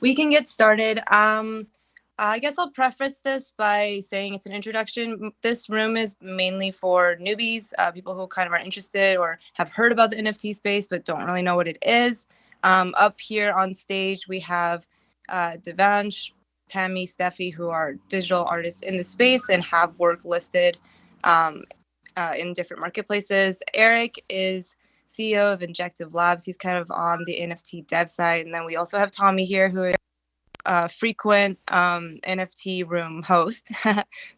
We can get started. I guess I'll preface this by saying it's an introduction. This room is mainly for newbies, people who kind of are interested or have heard about the NFT space but don't really know what it is. Up here on stage, we have Devansh, Tammy, Steffi, who are digital artists in the space and have work listed um, in different marketplaces. Eric is CEO of Injective Labs. He's kind of on the NFT dev side. And then we also have Tommy here, who is a frequent NFT room host.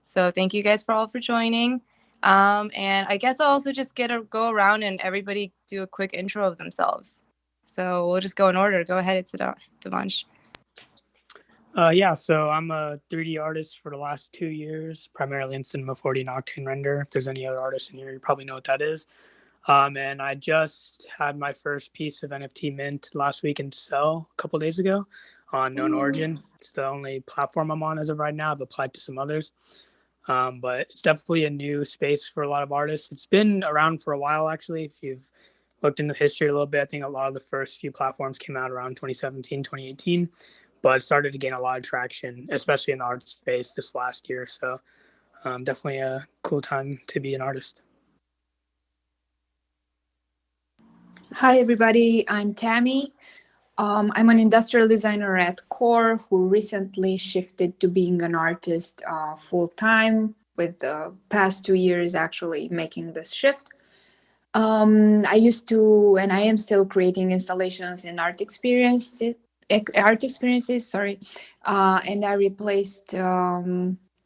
So thank you guys for joining. And I guess I'll also just go around and everybody do a quick intro of themselves. So we'll just go in order. Go ahead, it's Devansh. Yeah, so I'm a 3D artist for the last 2 years, primarily in Cinema 4D and Octane Render. If there's any other artists in here, you probably know what that is. And I just had my first piece of NFT mint last week in Sell a couple days ago on Known Origin. It's the only platform I'm on as of right now. I've applied to some others. But it's definitely a new space for a lot of artists. It's been around for a while, actually. If you've looked into history a little bit, I think a lot of the first few platforms came out around 2017, 2018. But it started to gain a lot of traction, especially in the art space this last year. So definitely a cool time to be an artist. Hi, everybody. I'm Tammy. I'm an industrial designer at Core who recently shifted to being an artist full-time, with the past 2 years actually making this shift. I used to, and I am still creating installations and art experiences, and I replaced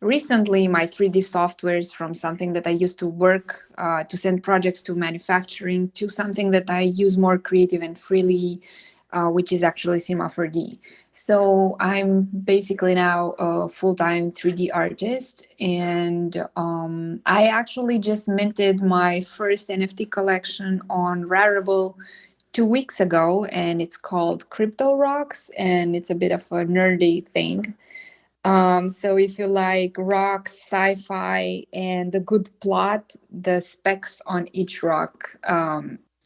recently my 3D softwares from something that I used to work to send projects to manufacturing to something that I use more creative and freely, which is actually Cinema 4D. So I'm basically now a full-time 3D artist, and I actually just minted my first NFT collection on Rarible 2 weeks ago, and it's called Crypto Rocks, and it's a bit of a nerdy thing. So if you like rock, sci-fi, and a good plot, the specs on each rock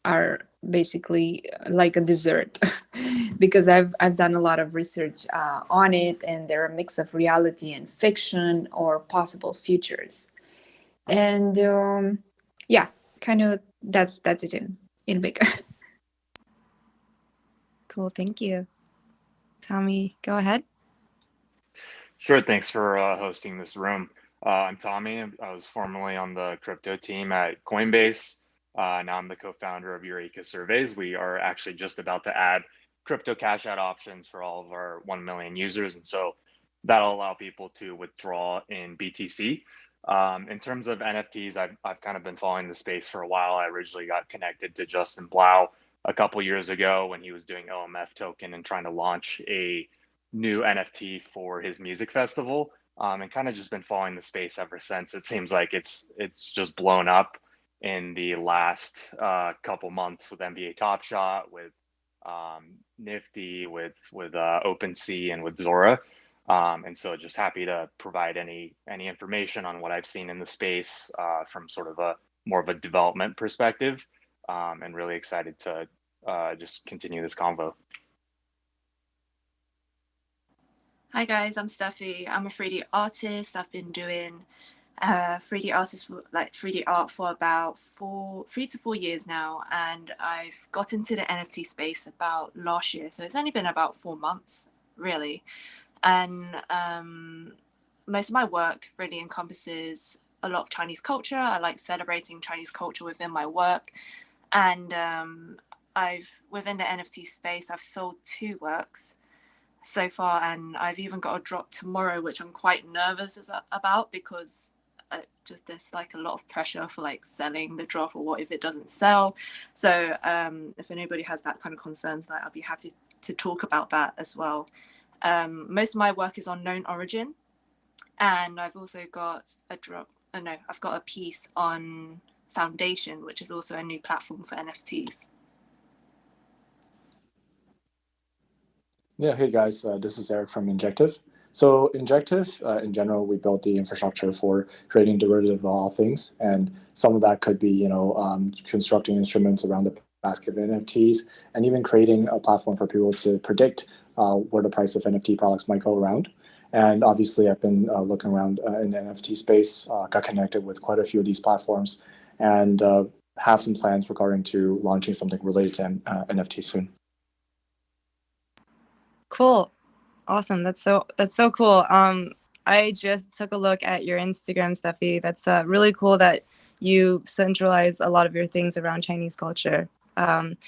are basically like a dessert because I've done a lot of research on it, and they're a mix of reality and fiction or possible futures. And yeah, kind of that's it in big. Cool, thank you. Tommy, go ahead. Sure, thanks for hosting this room. I'm Tommy. I was formerly on the crypto team at Coinbase. Now I'm the co-founder of Eureka Surveys. We are actually just about to add crypto cash out options for all of our 1 million users. And so that'll allow people to withdraw in BTC. In terms of NFTs, I've kind of been following the space for a while. I originally got connected to Justin Blau a couple years ago when he was doing OMF token and trying to launch a new NFT for his music festival, and kind of just been following the space ever since. It seems like it's just blown up in the last couple months with NBA Top Shot, with Nifty, with OpenSea, and with Zora. And so just happy to provide any information on what I've seen in the space from sort of a more of a development perspective, and really excited to just continue this convo. Hi guys, I'm Steffi. I'm a 3D artist. I've been doing 3D art for about 3 to 4 years now, and I've got into the NFT space about last year, so it's only been about 4 months really. And most of my work really encompasses a lot of Chinese culture. I like celebrating Chinese culture within my work, and within the NFT space I've sold 2 works so far, and I've even got a drop tomorrow, which I'm quite nervous about because there's like a lot of pressure for like selling the drop, or what if it doesn't sell. So if anybody has that kind of concerns, like, I'll be happy to talk about that as well. Most of my work is on Known Origin, and I've also got I've got a piece on Foundation, which is also a new platform for NFTs. Yeah, hey guys, this is Eric from Injective. So Injective, in general, we built the infrastructure for creating derivative of all things, and some of that could be, constructing instruments around the basket of NFTs, and even creating a platform for people to predict where the price of NFT products might go around. And obviously, I've been looking around in the NFT space, got connected with quite a few of these platforms, and have some plans regarding to launching something related to NFT soon. Cool. Awesome. That's so cool. I just took a look at your Instagram, Steffi. That's really cool that you centralize a lot of your things around Chinese culture. And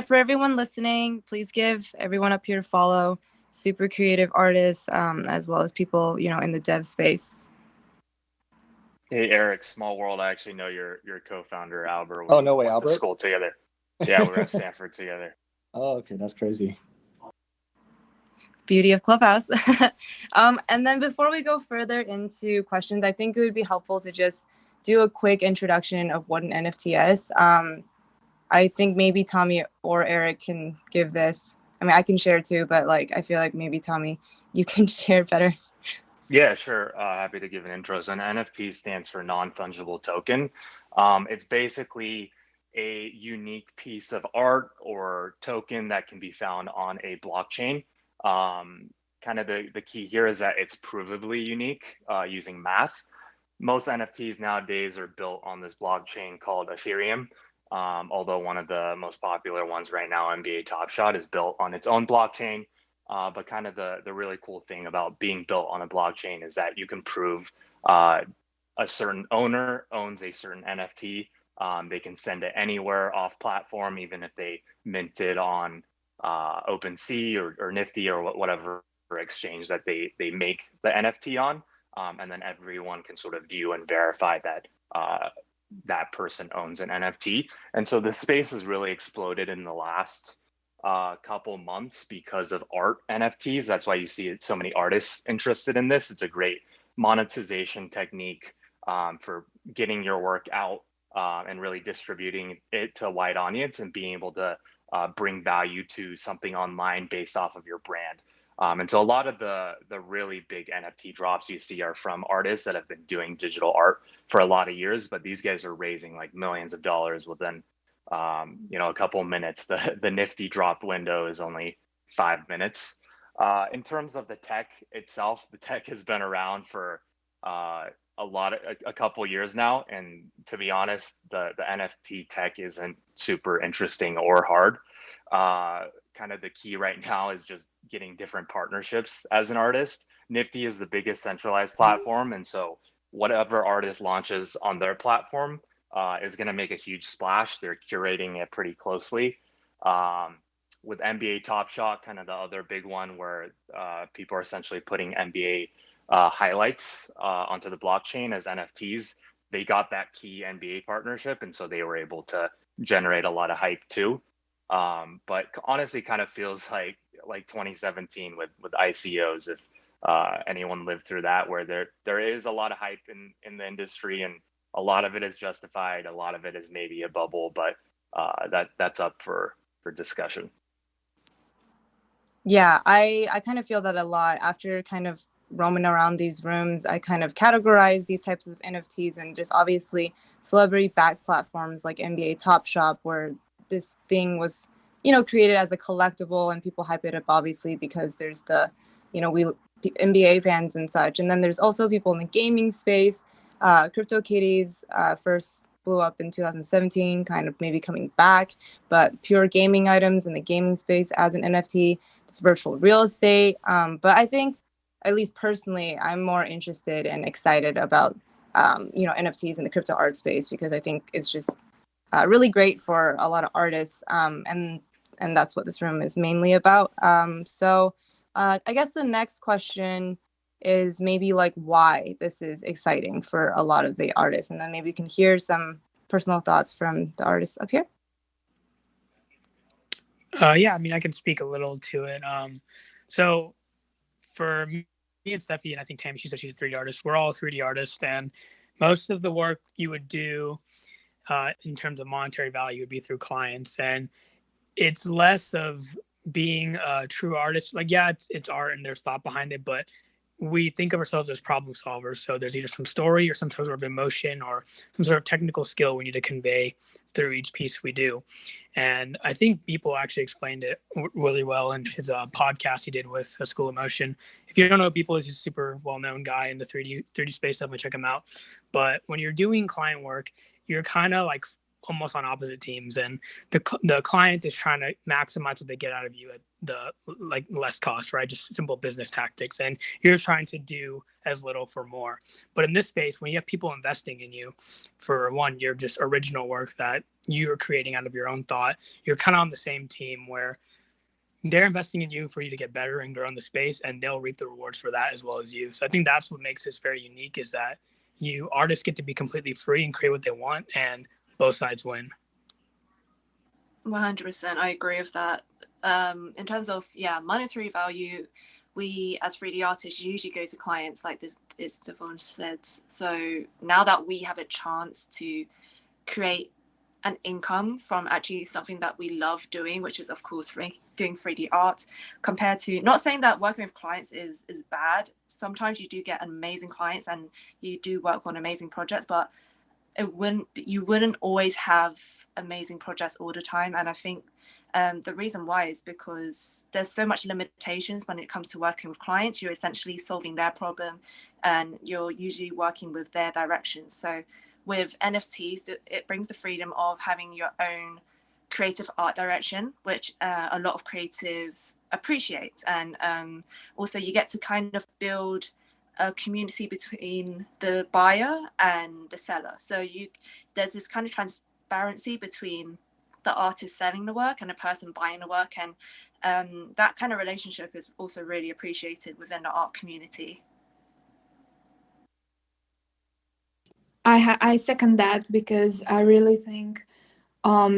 for everyone listening, please give everyone up here a follow. Super creative artists, as well as people, in the dev space. Hey, Eric, small world. I actually know your co-founder, Albert. Oh, no way, went Albert? to school together. Yeah, we were at Stanford together. Oh, okay, that's crazy. Beauty of Clubhouse. And then before we go further into questions, I think it would be helpful to just do a quick introduction of what an NFT is. I think maybe Tommy or Eric can give this. I mean, I can share too, but I feel like maybe Tommy, you can share better. Yeah, sure. Happy to give an intro. So an NFT stands for non-fungible token. It's basically a unique piece of art or token that can be found on a blockchain. Kind of the key here is that it's provably unique using math. Most NFTs nowadays are built on this blockchain called Ethereum. Although one of the most popular ones right now, NBA Top Shot, is built on its own blockchain. But kind of the really cool thing about being built on a blockchain is that you can prove a certain owner owns a certain NFT. They can send it anywhere off platform, even if they mint it on OpenSea or Nifty or whatever exchange that they make the NFT on. And then everyone can sort of view and verify that that person owns an NFT. And so the space has really exploded in the last couple months because of art NFTs. That's why you see so many artists interested in this. It's a great monetization technique for getting your work out and really distributing it to a wide audience and being able to bring value to something online based off of your brand. And so a lot of the really big NFT drops you see are from artists that have been doing digital art for a lot of years, but these guys are raising like millions of dollars within a couple of minutes. The Nifty drop window is only 5 minutes. In terms of the tech itself, the tech has been around for a couple years now, and to be honest, the NFT tech isn't super interesting or hard. Kind of the key right now is just getting different partnerships as an artist. Nifty is the biggest centralized platform, and so whatever artist launches on their platform is going to make a huge splash. They're curating it pretty closely. With NBA Top Shot, kind of the other big one where people are essentially putting NBA highlights onto the blockchain as NFTs. They got that key NBA partnership, and so they were able to generate a lot of hype too. But honestly, kind of feels like 2017 with ICOs. If anyone lived through that, where there is a lot of hype in the industry, and a lot of it is justified, a lot of it is maybe a bubble, but that's up for discussion. Yeah, I kind of feel that a lot after kind of roaming around these rooms. I kind of categorize these types of NFTs and just obviously celebrity backed platforms like NBA Top Shop, where this thing was, created as a collectible and people hype it up obviously because there's the, we NBA fans and such. And then there's also people in the gaming space. CryptoKitties first blew up in 2017, kind of maybe coming back, but pure gaming items in the gaming space as an NFT, it's virtual real estate. But I think, at least personally, I'm more interested and excited about, NFTs in the crypto art space because I think it's just really great for a lot of artists. And that's what this room is mainly about. So I guess the next question is maybe why this is exciting for a lot of the artists, and then maybe you can hear some personal thoughts from the artists up here. Yeah, I mean, I can speak a little to it. So for me and Steffi, and I think Tammy, she said she's a 3D artist. We're all 3D artists, and most of the work you would do in terms of monetary value would be through clients, and it's less of being a true artist. It's art and there's thought behind it, but we think of ourselves as problem solvers. So there's either some story or some sort of emotion or some sort of technical skill we need to convey through each piece we do. And I think Beeple actually explained it really well in his podcast he did with School of Motion. If you don't know Beeple, he's a super well-known guy in the 3D space, definitely check him out. But when you're doing client work, you're kind of like almost on opposite teams, and the client is trying to maximize what they get out of you at the like less cost, right? Just simple business tactics, and you're trying to do as little for more. But in this space, when you have people investing in you, for one, you're just original work that you're creating out of your own thought, you're kind of on the same team where they're investing in you for you to get better and grow in the space, and they'll reap the rewards for that as well as you. So I think that's what makes this very unique, is that you artists get to be completely free and create what they want, and both sides win. 100%, I agree with that. In terms of monetary value, we as 3D artists usually go to clients like this, as Devon said. So now that we have a chance to create an income from actually something that we love doing, which is of course doing 3D art, compared to, not saying that working with clients is bad. Sometimes you do get amazing clients and you do work on amazing projects, but you wouldn't always have amazing projects all the time. And I think the reason why is because there's so much limitations when it comes to working with clients. You're essentially solving their problem and you're usually working with their direction. So with NFTs, it brings the freedom of having your own creative art direction, which a lot of creatives appreciate. And also you get to kind of build a community between the buyer and the seller. So there's this kind of transparency between the artist selling the work and the person buying the work. And that kind of relationship is also really appreciated within the art community. I second that, because I really think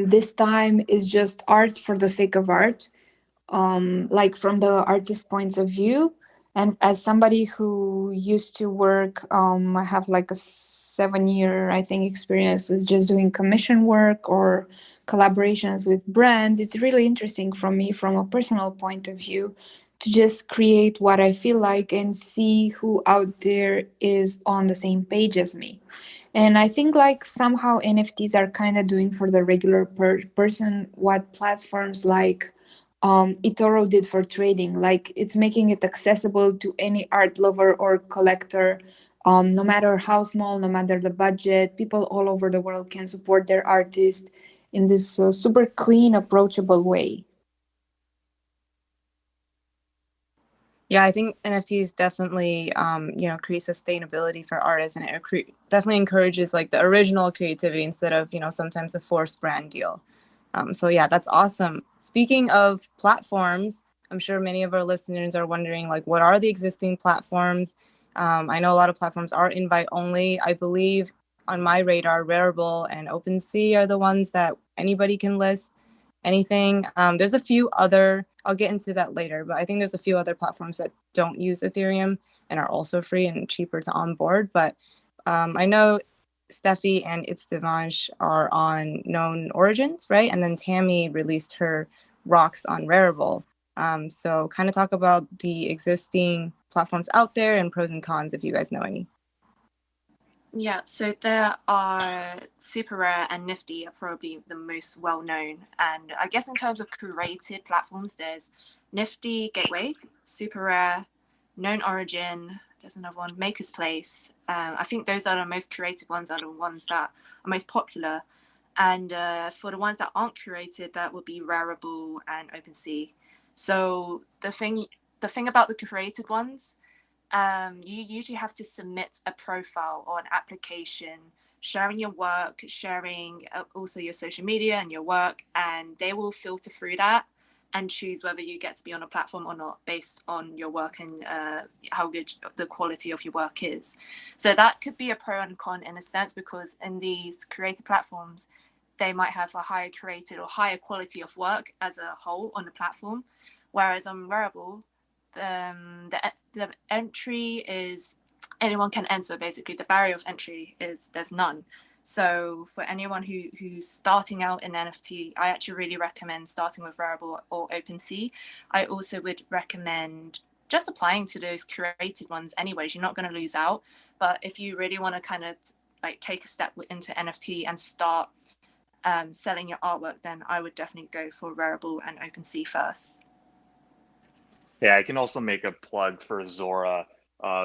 this time is just art for the sake of art, like from the artist points of view. And as somebody who used to work, I have like a 7-year, I think, experience with just doing commission work or collaborations with brands. It's really interesting for me from a personal point of view to just create what I feel like and see who out there is on the same page as me. And I think like somehow NFTs are kind of doing for the regular person what platforms like eToro did for trading. Like it's making it accessible to any art lover or collector, no matter how small, no matter the budget. People all over the world can support their artist in this super clean, approachable way. Yeah, I think NFTs definitely, create sustainability for artists, and it definitely encourages like the original creativity instead of, sometimes a forced brand deal. So yeah, that's awesome. Speaking of platforms, I'm sure many of our listeners are wondering, like, what are the existing platforms? I know a lot of platforms are invite only. I believe on my radar, Rarible and OpenSea are the ones that anybody can list anything. There's a few other, I'll get into that later, but I think there's a few other platforms that don't use Ethereum and are also free and cheaper to onboard. But I know Steffi and It's Devanche are on Known Origins, right? And then Tammy released her rocks on Rarible. So kind of talk about the existing platforms out there and pros and cons if you guys know any. Yeah, so there are Super Rare and Nifty are probably the most well-known. And I guess in terms of curated platforms, there's Nifty Gateway, Super Rare, Known Origin, there's another one, Maker's Place. I think those are the most curated ones, are the ones that are most popular. And for the ones that aren't curated, that would be Rarible and OpenSea. So the thing about the curated ones, you usually have to submit a profile or an application sharing your work, sharing also your social media and your work, and they will filter through that and choose whether you get to be on a platform or not based on your work and how good the quality of your work is. So that could be a pro and con in a sense, because in these creative platforms, they might have a higher curated or higher quality of work as a whole on the platform, whereas on Rarible, the entry is anyone can enter. Basically, the barrier of entry is there's none. So for anyone who's starting out in NFT, I actually really recommend starting with Rarible or OpenSea. I also would recommend just applying to those curated ones anyways. You're not going to lose out. But if you really want to kind of like take a step into NFT and start selling your artwork, then I would definitely go for Rarible and OpenSea first. Yeah, I can also make a plug for Zora,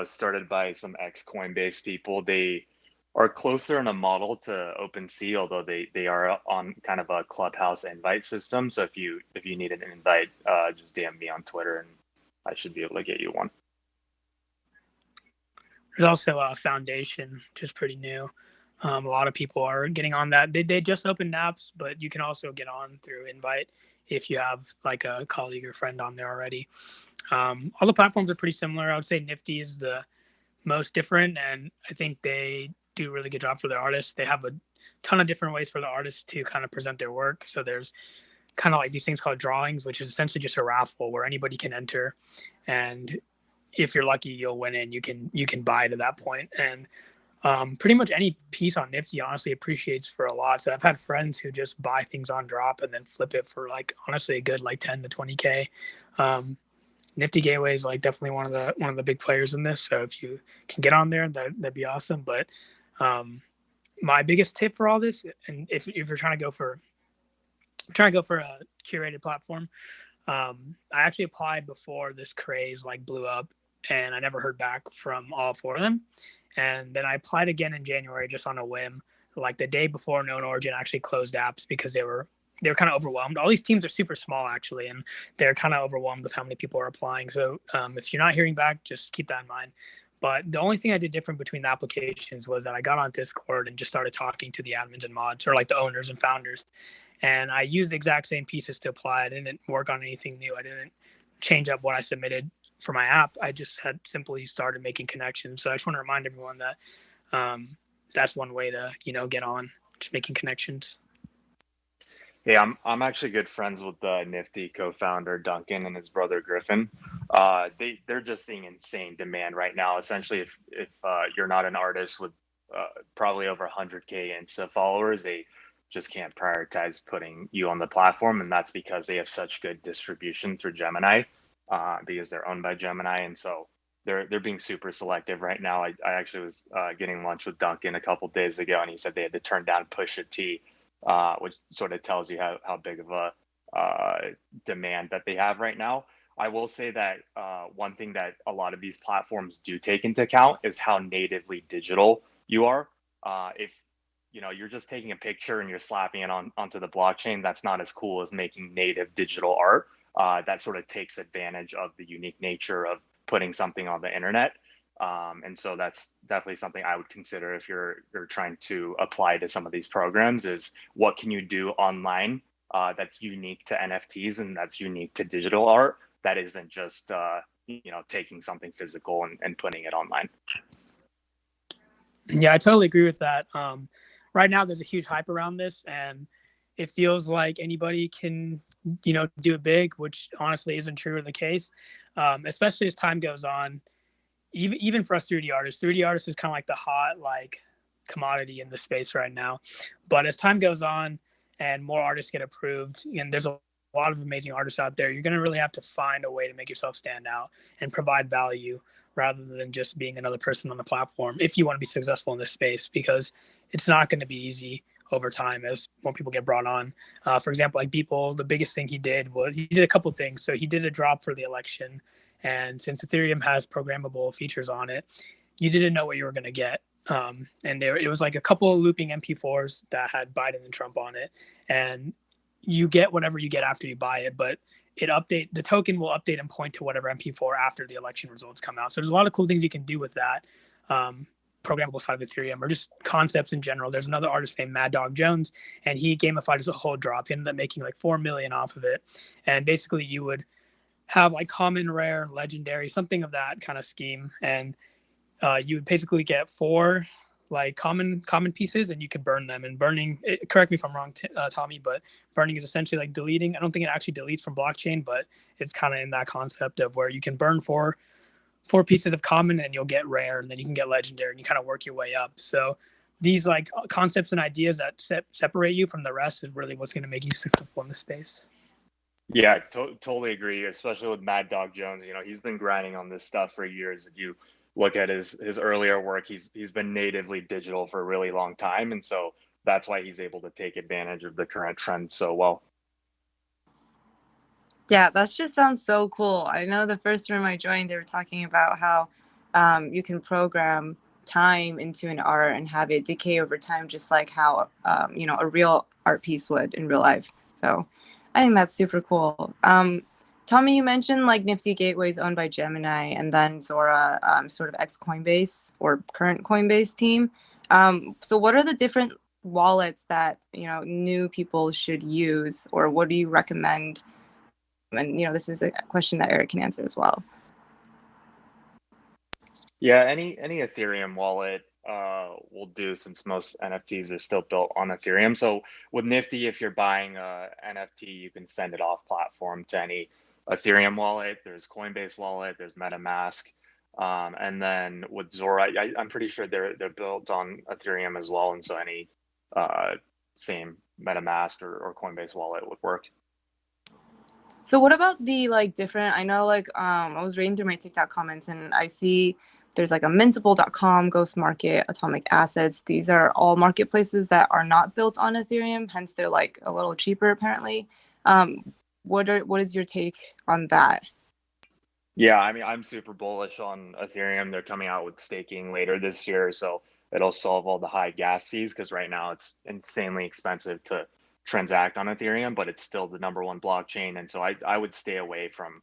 started by some ex-Coinbase people. They are closer in a model to OpenSea, although they are on kind of a Clubhouse invite system. So if you need an invite, just DM me on Twitter and I should be able to get you one. There's also a foundation, which is pretty new. A lot of people are getting on that. They just opened apps, but you can also get on through invite if you have like a colleague or friend on there already. All the platforms are pretty similar. I would say Nifty is the most different, and I think they do a really good job for their artists. They have a ton of different ways for the artists to kind of present their work. So there's kind of like these things called drawings, which is essentially just a raffle where anybody can enter, and if you're lucky, you'll win it. And you can buy to that point, and pretty much any piece on Nifty honestly appreciates for a lot. So I've had friends who just buy things on drop and then flip it for like honestly a good like 10 to 20K. Nifty Gateway is like definitely one of the big players in this. So if you can get on there, that'd be awesome. But my biggest tip for all this, and if you're trying to go for a curated platform, I actually applied before this craze like blew up, and I never heard back from all 4 of them. And then I applied again in January just on a whim, like the day before Known Origin actually closed apps because they were kind of overwhelmed. All these teams are super small actually, and they're kind of overwhelmed with how many people are applying. So if you're not hearing back, just keep that in mind. But the only thing I did different between the applications was that I got on Discord and just started talking to the admins and mods, or like the owners and founders. And I used the exact same pieces to apply. I didn't work on anything new. I didn't change up what I submitted for my app. I just had simply started making connections. So I just want to remind everyone that that's one way to, get on, just making connections. Yeah, I'm actually good friends with the Nifty co-founder Duncan and his brother Griffin. They're just seeing insane demand right now. Essentially, if you're not an artist with probably over 100K Insta followers, they just can't prioritize putting you on the platform, and that's because they have such good distribution through Gemini, because they're owned by Gemini, and so they're being super selective right now. I actually was getting lunch with Duncan a couple days ago, and he said they had to turn down Pusha T, which sort of tells you how big of a demand that they have right now. I will say that one thing that a lot of these platforms do take into account is how natively digital you are. If you're just taking a picture and you're slapping it onto the blockchain, that's not as cool as making native digital art. That sort of takes advantage of the unique nature of putting something on the internet. And so that's definitely something I would consider if you're trying to apply to some of these programs, is what can you do online that's unique to NFTs and that's unique to digital art that isn't just taking something physical and putting it online. Yeah, I totally agree with that. Right now there's a huge hype around this, and it feels like anybody can do it big, which honestly isn't true of the case, especially as time goes on. Even for us 3D artists is kind of like the hot commodity in the space right now. But as time goes on and more artists get approved, and there's a lot of amazing artists out there, you're going to really have to find a way to make yourself stand out and provide value rather than just being another person on the platform if you want to be successful in this space, because it's not going to be easy over time as more people get brought on. For example, like Beeple, the biggest thing he did a couple of things. So he did a drop for the election, and since Ethereum has programmable features on it, you didn't know what you were going to get. And it was like a couple of looping MP4s that had Biden and Trump on it, and you get whatever you get after you buy it, but the token will update and point to whatever MP4 after the election results come out. So there's a lot of cool things you can do with that programmable side of Ethereum, or just concepts in general. There's another artist named Mad Dog Jones, and he gamified his whole drop. He ended up making like 4 million off of it. And basically you would have like common, rare, legendary, something of that kind of scheme. And you would basically get 4 like common pieces, and you could burn them. And burning, correct me if I'm wrong, Tommy, but burning is essentially like deleting. I don't think it actually deletes from blockchain, but it's kind of in that concept of where you can burn 4 pieces of common and you'll get rare, and then you can get legendary, and you kind of work your way up. So these like concepts and ideas that separate you from the rest is really what's going to make you successful in this space. Yeah, totally agree, especially with Mad Dog Jones. He's been grinding on this stuff for years. If you look at his earlier work, he's been natively digital for a really long time. And so that's why he's able to take advantage of the current trend so well. Yeah, that just sounds so cool. I know the first room I joined, they were talking about how you can program time into an art and have it decay over time, just like how a real art piece would in real life. So I think that's super cool. Tommy, you mentioned like Nifty Gateway is owned by Gemini, and then Zora, sort of ex Coinbase or current Coinbase team. So what are the different wallets that new people should use, or what do you recommend? And this is a question that Eric can answer as well. Yeah, any Ethereum wallet will do, since most NFTs are still built on Ethereum. So with Nifty, if you're buying a NFT, you can send it off platform to any Ethereum wallet. There's Coinbase wallet, there's MetaMask, and then with Zora, I'm pretty sure they're built on Ethereum as well, and so any same MetaMask or Coinbase wallet would work. So what about the different, I know I was reading through my TikTok comments and I see there's like a Mintable.com, Ghost Market, Atomic Assets. These are all marketplaces that are not built on Ethereum, hence they're like a little cheaper apparently. What is your take on that? Yeah, I mean, I'm super bullish on Ethereum. They're coming out with staking later this year, so it'll solve all the high gas fees, because right now it's insanely expensive to transact on Ethereum, but it's still the #1 blockchain. And so I would stay away from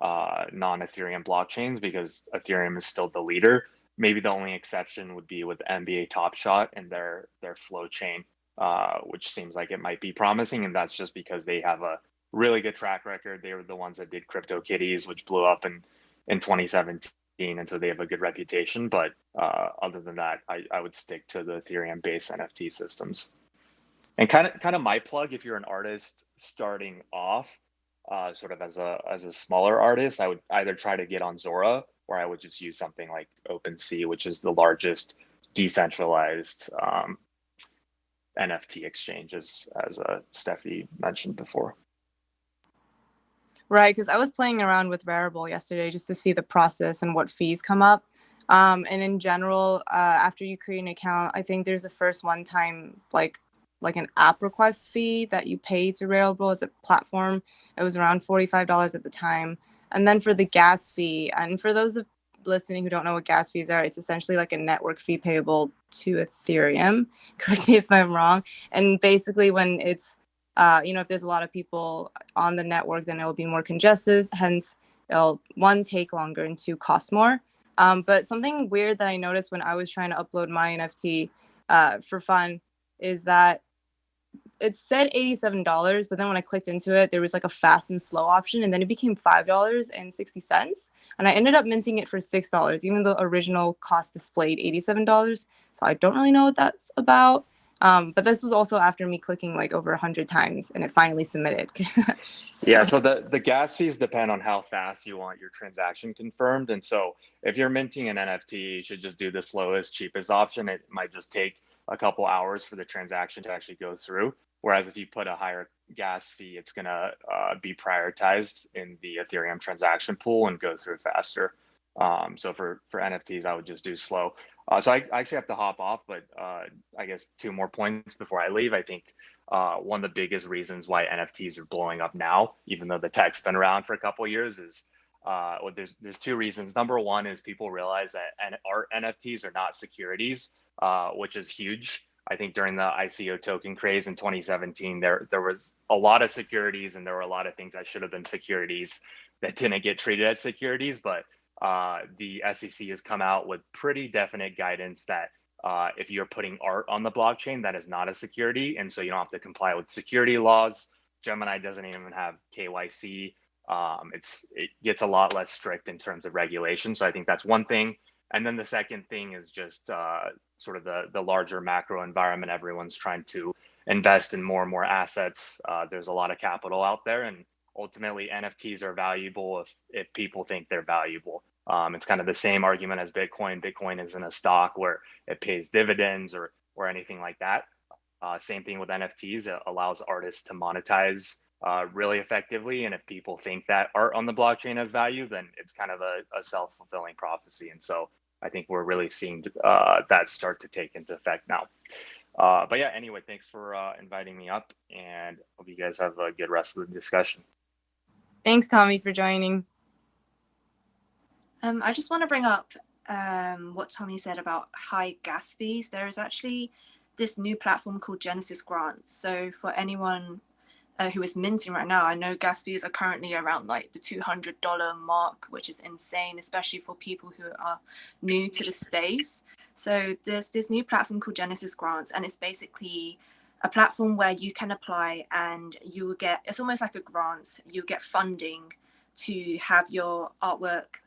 non-Ethereum blockchains, because Ethereum is still the leader. Maybe the only exception would be with NBA Top Shot and their flow chain, which seems like it might be promising, and that's just because they have a really good track record. They were the ones that did CryptoKitties, which blew up in 2017, and so they have a good reputation. But other than that, I would stick to the Ethereum-based NFT systems. And kind of my plug, if you're an artist starting off, sort of as a smaller artist, I would either try to get on Zora, or I would just use something like OpenSea, which is the largest decentralized NFT exchange, as Steffi mentioned before. Right, because I was playing around with Rarible yesterday just to see the process and what fees come up. And in general, after you create an account, I think there's a first one-time like an app request fee that you pay to Rarible as a platform. It was around $45 at the time. And then for the gas fee, and for those listening who don't know what gas fees are, it's essentially like a network fee payable to Ethereum. Correct me if I'm wrong. And basically when it's if there's a lot of people on the network, then it will be more congested. Hence, it'll one, take longer, and two, cost more. But something weird that I noticed when I was trying to upload my NFT for fun is that it said $87, but then when I clicked into it, there was like a fast and slow option, and then it became $5.60, and I ended up minting it for $6, even though original cost displayed $87. So I don't really know what that's about. But this was also after me clicking like over 100 times, and it finally submitted. Yeah, so the gas fees depend on how fast you want your transaction confirmed. And so if you're minting an NFT, you should just do the slowest, cheapest option. It might just take a couple hours for the transaction to actually go through. Whereas if you put a higher gas fee, it's going to be prioritized in the Ethereum transaction pool and go through faster. So for NFTs, I would just do slow. So I actually have to hop off, but I guess 2 more points before I leave. I think one of the biggest reasons why NFTs are blowing up now, even though the tech's been around for a couple of years, is well, there's 2 reasons. Number one is people realize that art NFTs are not securities, which is huge. I think during the ICO token craze in 2017, there was a lot of securities, and there were a lot of things that should have been securities that didn't get treated as securities. But the SEC has come out with pretty definite guidance that if you're putting art on the blockchain, that is not a security, and so you don't have to comply with security laws. Gemini doesn't even have KYC. It gets a lot less strict in terms of regulation. So I think that's one thing. And then the second thing is just sort of the larger macro environment. Everyone's trying to invest in more and more assets. There's a lot of capital out there, and ultimately NFTs are valuable if people think they're valuable. It's kind of the same argument as Bitcoin. Bitcoin isn't a stock where it pays dividends or anything like that. Same thing with NFTs. It allows artists to monetize really effectively. And if people think that art on the blockchain has value, then it's kind of a self-fulfilling prophecy. And so I think we're really seeing that start to take into effect now. But yeah, anyway, thanks for inviting me up, and hope you guys have a good rest of the discussion. Thanks, Tommy, for joining. I just want to bring up what Tommy said about high gas fees. There is actually this new platform called Genesis Grants. So for anyone who is minting right now, I know gas fees are currently around like the $200 mark, which is insane, especially for people who are new to the space. So there's this new platform called Genesis Grants, and it's basically a platform where you can apply and you will get, it's almost like a grant, you'll get funding to have your artwork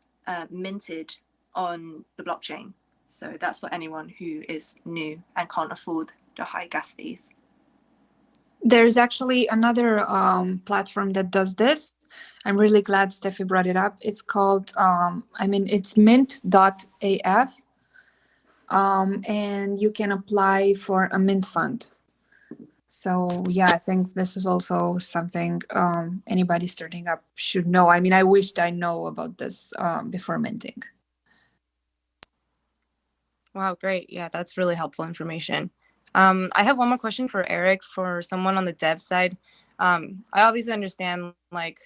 minted on the blockchain. So that's for anyone who is new and can't afford the high gas fees. There's actually another platform that does this. I'm really glad Steffi brought it up. It's called, it's mint.af. And you can apply for a mint fund. So yeah, I think this is also something anybody starting up should know. I mean, I wished I know about this before minting. Wow, great. Yeah, that's really helpful information. I have one more question for Eric, for someone on the dev side. I obviously understand, like,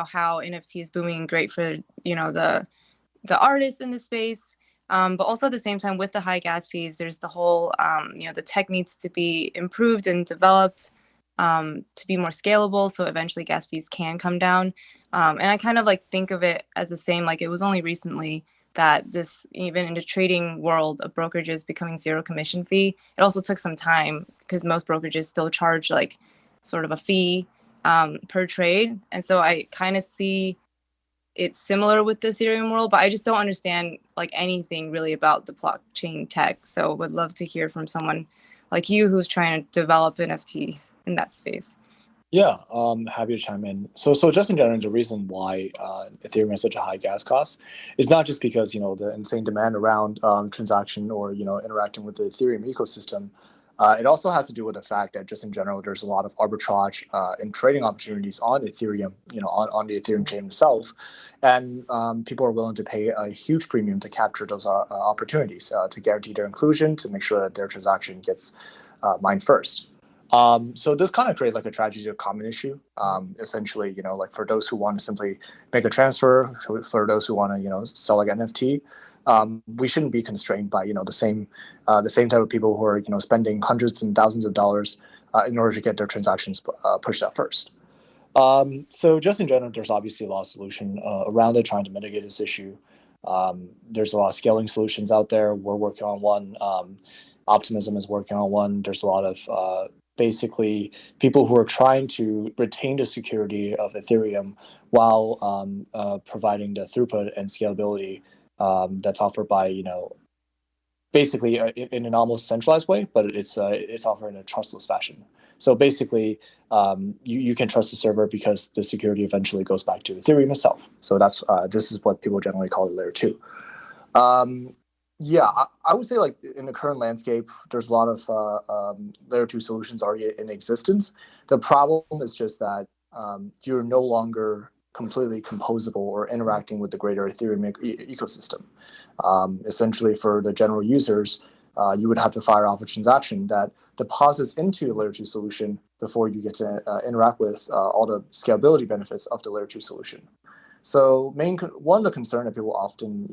how NFT is booming and great for, the artists in the space. But also at the same time, with the high gas fees, there's the whole, the tech needs to be improved and developed to be more scalable. So eventually gas fees can come down. And I kind of like think of it as the same, like it was only recently that this, even in the trading world of brokerages becoming zero commission fee, it also took some time because most brokerages still charge like sort of a fee per trade. And so I kind of see it's similar with the Ethereum world, but I just don't understand like anything really about the blockchain tech. So would love to hear from someone like you who's trying to develop NFTs in that space. Yeah, happy to chime in. So just in general, the reason why Ethereum has such a high gas cost is not just because the insane demand around transaction or interacting with the Ethereum ecosystem. It also has to do with the fact that just in general, there's a lot of arbitrage and trading opportunities on Ethereum, on the Ethereum chain itself, and people are willing to pay a huge premium to capture those opportunities, to guarantee their inclusion, to make sure that their transaction gets mined first. So this kind of creates like a tragedy of common issue. Essentially, like for those who want to simply make a transfer, for those who want to, sell like NFT, we shouldn't be constrained by, the same type of people who are, spending hundreds and thousands of dollars in order to get their transactions pushed out first. So just in general, there's obviously a lot of solution around it, trying to mitigate this issue. There's a lot of scaling solutions out there. We're working on one. Optimism is working on one. There's a lot of basically people who are trying to retain the security of Ethereum while providing the throughput and scalability that's offered by, basically in an almost centralized way, but it's offered in a trustless fashion. So basically, you can trust the server because the security eventually goes back to Ethereum itself. So that's this is what people generally call it layer 2. Yeah, I would say like in the current landscape, there's a lot of layer 2 solutions already in existence. The problem is just that you're no longer completely composable or interacting with the greater Ethereum ecosystem. Essentially, for the general users, you would have to fire off a transaction that deposits into a layer 2 solution before you get to interact with all the scalability benefits of the layer 2 solution. So one of the concerns that people often,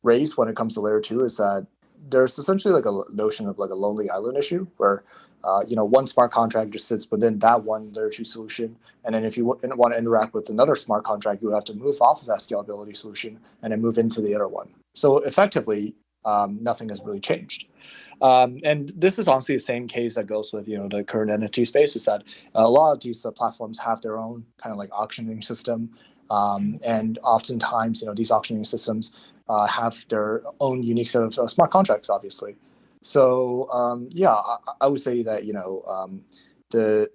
raise when it comes to layer 2 is that there's essentially like a notion of like a lonely island issue where one smart contract just sits within that one layer 2 solution, and then if you want to interact with another smart contract, you have to move off of that scalability solution and then move into the other one. So effectively, nothing has really changed. And this is honestly the same case that goes with the current NFT space, is that a lot of these platforms have their own kind of like auctioning system, and oftentimes these auctioning systems have their own unique set of smart contracts, obviously. So I would say that there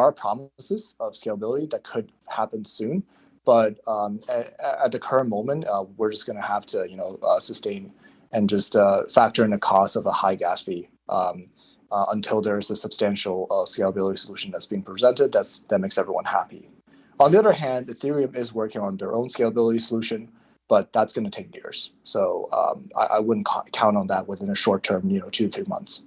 are promises of scalability that could happen soon, but at the current moment, we're just going to have to sustain and just factor in the cost of a high gas fee until there's a substantial scalability solution that's being presented that makes everyone happy. On the other hand, Ethereum is working on their own scalability solution, but that's going to take years. So I wouldn't count on that within a short term, 2-3 months.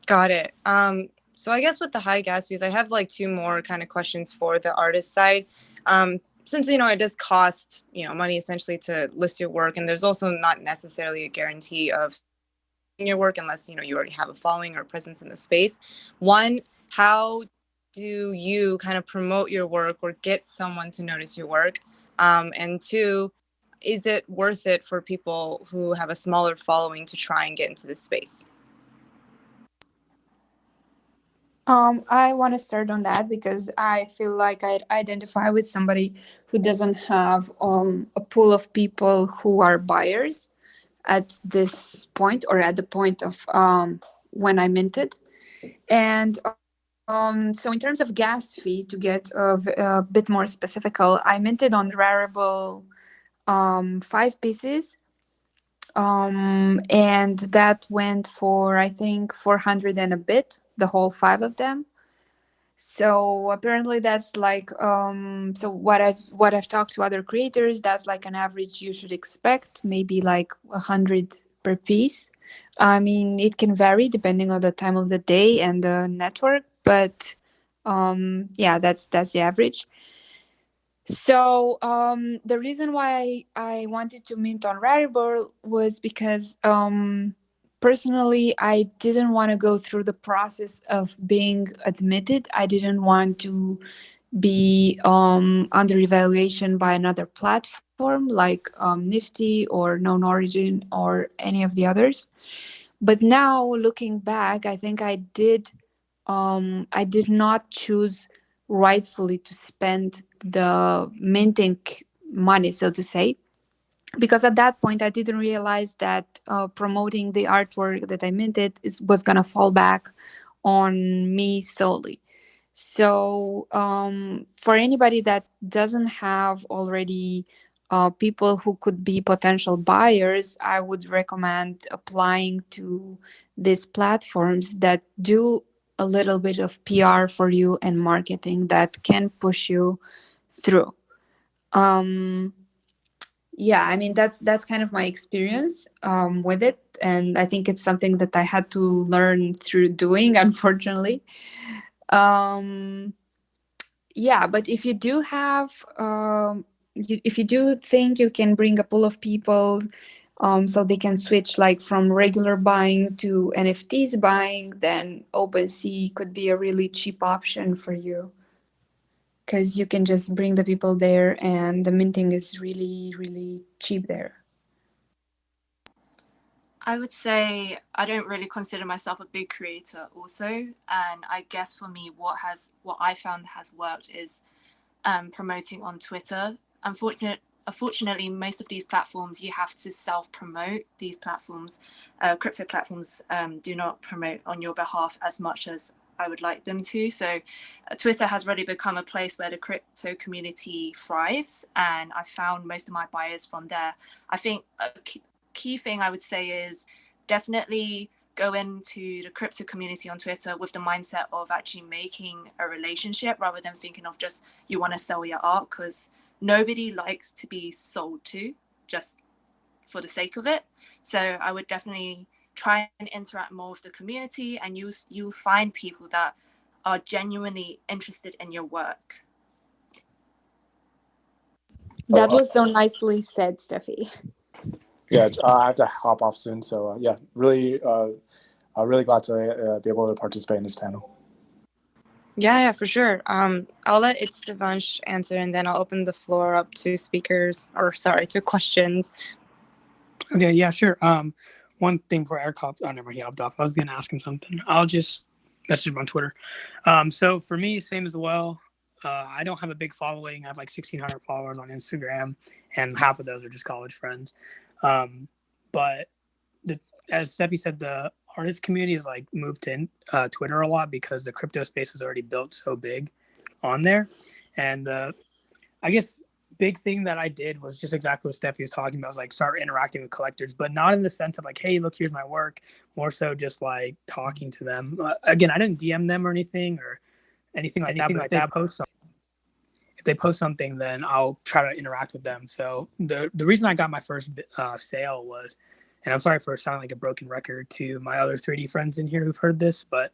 Got it. So I guess with the high gas fees, I have like two more kind of questions for the artist side. Since, it does cost, money essentially to list your work, and there's also not necessarily a guarantee of your work unless, you already have a following or presence in the space. One, how do you kind of promote your work or get someone to notice your work? And two, is it worth it for people who have a smaller following to try and get into this space? I want to start on that because I feel like I identify with somebody who doesn't have a pool of people who are buyers at this point or at the point of when I minted. And so in terms of gas fee, to get a bit more specifical, I minted on Rarible 5 pieces. And that went for, I think, 400 and a bit, the whole 5 of them. So apparently that's like, so what I've talked to other creators, that's like an average you should expect, maybe like 100 per piece. I mean, it can vary depending on the time of the day and the network, but yeah, that's the average. So the reason why I wanted to mint on Rarible was because personally, I didn't want to go through the process of being admitted. I didn't want to be under evaluation by another platform like Nifty or Known Origin or any of the others. But now looking back, I think I did not choose rightfully to spend the minting money, so to say, because at that point I didn't realize that promoting the artwork that I minted was going to fall back on me solely. So for anybody that doesn't have already people who could be potential buyers, I would recommend applying to these platforms that do a little bit of PR for you and marketing that can push you through. Yeah, I mean, that's kind of my experience with it. And I think it's something that I had to learn through doing, unfortunately. Yeah, but if you do have, if you do think you can bring a pool of people so they can switch like from regular buying to NFTs buying, then OpenSea could be a really cheap option for you. Because you can just bring the people there and the minting is really, really cheap there. I would say I don't really consider myself a big creator also. And I guess for me, what I found has worked is promoting on Twitter. Unfortunately, most of these platforms, you have to self-promote. These platforms, crypto platforms, do not promote on your behalf as much as I would like them to. So Twitter has really become a place where the crypto community thrives. And I found most of my buyers from there. I think a key thing I would say is definitely go into the crypto community on Twitter with the mindset of actually making a relationship rather than thinking of just you want to sell your art, because nobody likes to be sold to just for the sake of it. So I would definitely try and interact more with the community, and you'll find people that are genuinely interested in your work. That was so nicely said, Steffi. Yeah, I have to hop off soon. So yeah, really, really glad to be able to participate in this panel. Yeah, for sure. I'll let Devansh answer, and then I'll open the floor up to to questions. Okay, yeah, sure. One thing for Eric hopped on, he hopped off. I was gonna ask him something. I'll just message him on Twitter. So for me, same as well. I don't have a big following. I have like 1,600 followers on Instagram, and half of those are just college friends. But as Steffi said, the artist community has like moved to Twitter a lot because the crypto space was already built so big on there. And I guess big thing that I did was just exactly what Steffi was talking about, was like start interacting with collectors, but not in the sense of like, hey, look, here's my work. More so just like talking to them. Again, I didn't DM them or anything like that. Post. if they post something, then I'll try to interact with them. So the reason I got my first sale was, and I'm sorry for sounding like a broken record to my other 3D friends in here who've heard this, but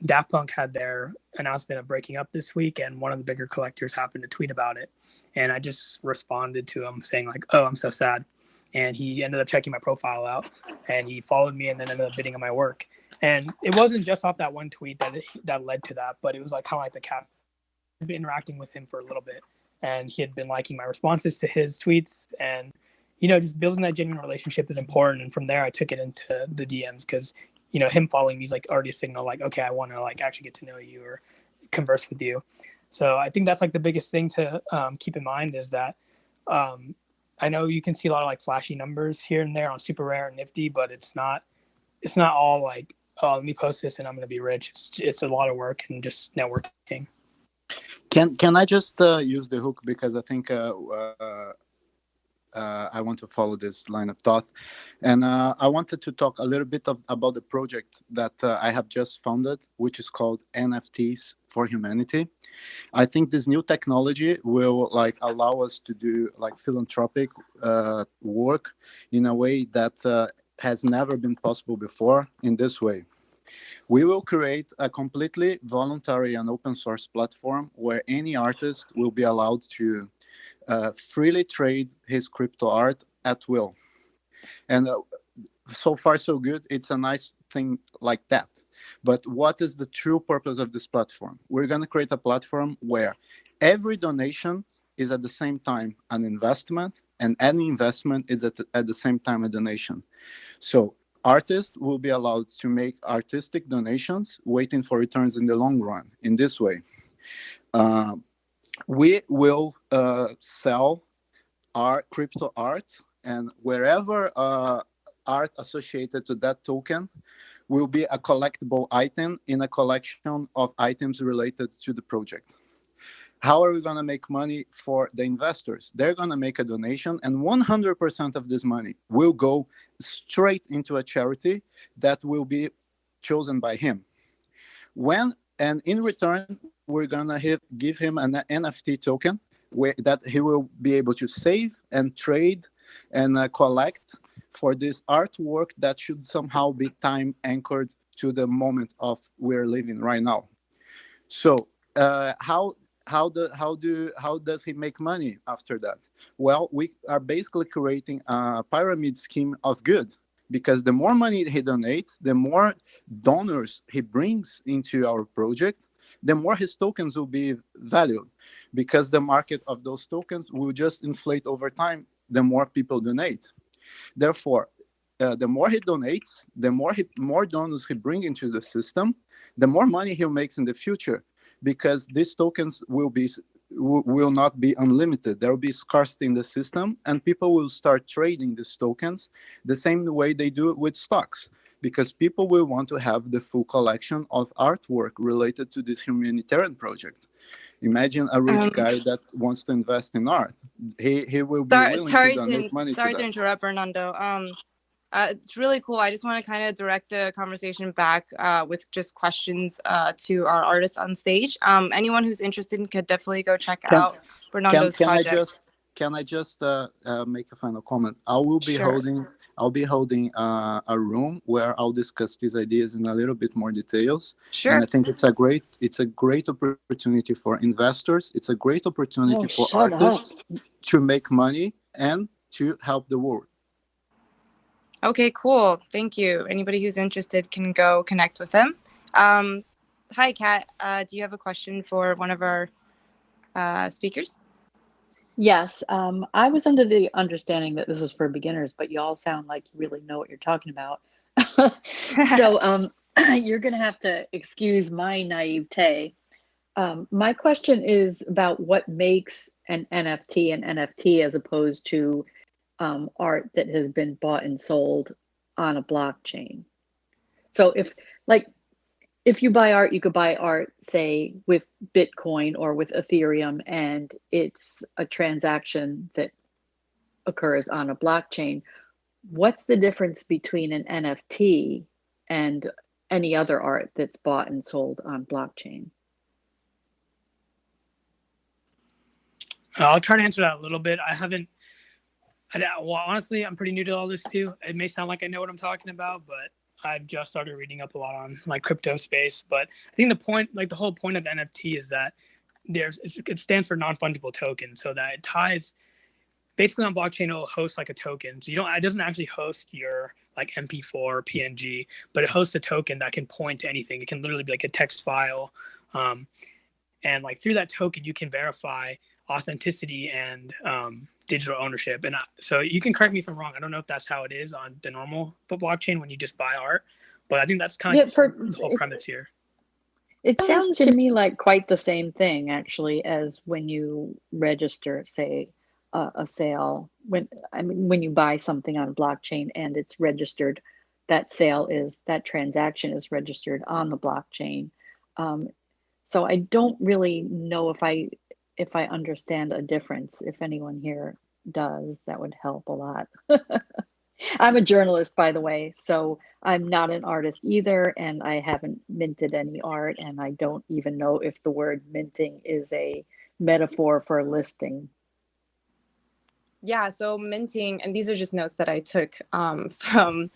Daft Punk had their announcement of breaking up this week, and one of the bigger collectors happened to tweet about it. And I just responded to him saying like, oh, I'm so sad. And he ended up checking my profile out, and he followed me and then ended up bidding on my work. And it wasn't just off that one tweet that led to that, but it was like kind of like the cap. I'd been interacting with him for a little bit, and he had been liking my responses to his tweets. And, you know, just building that genuine relationship is important. And from there, I took it into the DMs because, you know, him following me is like already a signal like, okay, I want to like actually get to know you or converse with you. So I think that's like the biggest thing to keep in mind is that I know you can see a lot of like flashy numbers here and there on Super Rare and Nifty, but it's not all like, oh, let me post this and I'm going to be rich. It's a lot of work and just networking. Can I just use the hook because I think I want to follow this line of thought, and I wanted to talk a little bit about the project that I have just founded, which is called NFTs for Humanity. I think this new technology will like allow us to do like philanthropic work in a way that has never been possible before in this way. We will create a completely voluntary and open source platform where any artist will be allowed to freely trade his crypto art at will. And so far, so good. It's a nice thing like that. But what is the true purpose of this platform? We're going to create a platform where every donation is at the same time an investment, and any investment is at the same time a donation. So artists will be allowed to make artistic donations, waiting for returns in the long run. In this way, we will sell our crypto art, and wherever art associated to that token will be a collectible item in a collection of items related to the project. How are we going to make money for the investors? They're going to make a donation, and 100% of this money will go straight into a charity that will be chosen by him. And in return, we're going to give him an NFT token that he will be able to save and trade and collect for this artwork that should somehow be time anchored to the moment of we're living right now. So how does he make money after that? Well, we are basically creating a pyramid scheme of good, because the more money he donates, the more donors he brings into our project, the more his tokens will be valued, because the market of those tokens will just inflate over time the more people donate. Therefore, the more he donates, the more donors he brings into the system, the more money he makes in the future, because these tokens will not be unlimited. There will be scarcity in the system, and people will start trading these tokens the same way they do with stocks, because people will want to have the full collection of artwork related to this humanitarian project. Imagine a rich guy that wants to invest in art. He will be willing to donate money to that. Sorry to interrupt, Bernardo. It's really cool. I just want to kind of direct the conversation back with just questions to our artists on stage. Anyone who's interested could definitely go check out Bernardo's project. Can I just make a final comment? I'll be holding a room where I'll discuss these ideas in a little bit more details. Sure. And I think it's a great opportunity for investors. It's a great opportunity for artists to make money and to help the world. Okay, cool. Thank you. Anybody who's interested can go connect with him. Hi, Kat. Do you have a question for one of our speakers? Yes. I was under the understanding that this was for beginners, but you all sound like you really know what you're talking about. So you're going to have to excuse my naivete. My question is about what makes an NFT as opposed to art that has been bought and sold on a blockchain. So if you buy art, you could buy art, say, with Bitcoin or with Ethereum, and it's a transaction that occurs on a blockchain. What's the difference between an NFT and any other art that's bought and sold on blockchain? I'll try to answer that a little bit. Well, honestly, I'm pretty new to all this too. It may sound like I know what I'm talking about, but I've just started reading up a lot on like crypto space. But I think the whole point of NFT is that it stands for non-fungible token, so that it ties basically on blockchain. It'll host like a token, so it doesn't actually host your like MP4 or PNG, but it hosts a token that can point to anything. It can literally be like a text file, and like through that token you can verify authenticity and digital ownership. And so you can correct me if I'm wrong. I don't know if that's how it is on the normal blockchain when you just buy art, but I think that's kind of the whole premise here. It sounds to me like quite the same thing actually as when you register, say, a sale. When you buy something on blockchain and it's registered, that transaction is registered on the blockchain. So I don't really know if I understand a difference. If anyone here does, that would help a lot. I'm a journalist, by the way, so I'm not an artist either, and I haven't minted any art, and I don't even know if the word minting is a metaphor for listing. Yeah, so minting, and these are just notes that I took from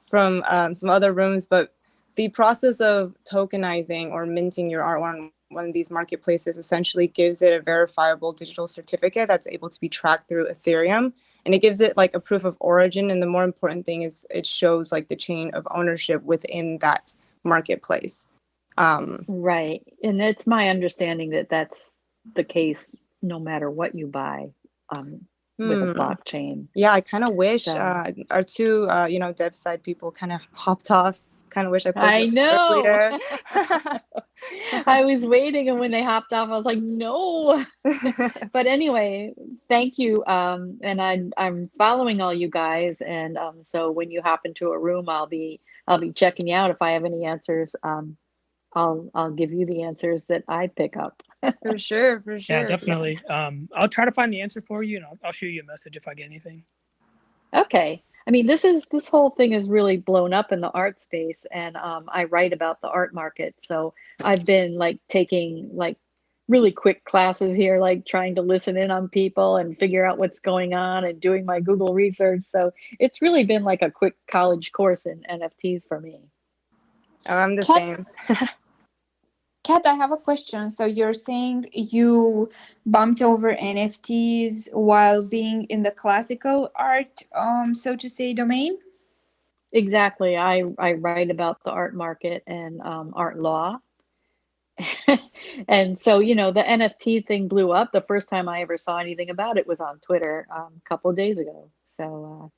some other rooms, but the process of tokenizing or minting your art on one of these marketplaces essentially gives it a verifiable digital certificate that's able to be tracked through Ethereum, and it gives it like a proof of origin. And the more important thing is it shows like the chain of ownership within that marketplace. Right, and it's my understanding that that's the case no matter what you buy with a blockchain. Yeah, I kind of wish our two dev side people kind of hopped off. Kind of wish I posted I know. earlier. I was waiting, and when they hopped off, I was like, no. But anyway, thank you. And I'm following all you guys, and so when you hop into a room, I'll be checking you out. If I have any answers, I'll give you the answers that I pick up. For sure. Yeah, definitely. I'll try to find the answer for you, and I'll shoot you a message if I get anything. Okay. I mean, this whole thing is really blown up in the art space, and I write about the art market. So I've been like taking like really quick classes here, like trying to listen in on people and figure out what's going on and doing my Google research. So it's really been like a quick college course in NFTs for me. Oh, I'm the same. Kat, I have a question. So you're saying you bumped over NFTs while being in the classical art, so to say, domain? Exactly. I write about the art market and art law. And so, the NFT thing blew up. The first time I ever saw anything about it was on Twitter a couple of days ago. So,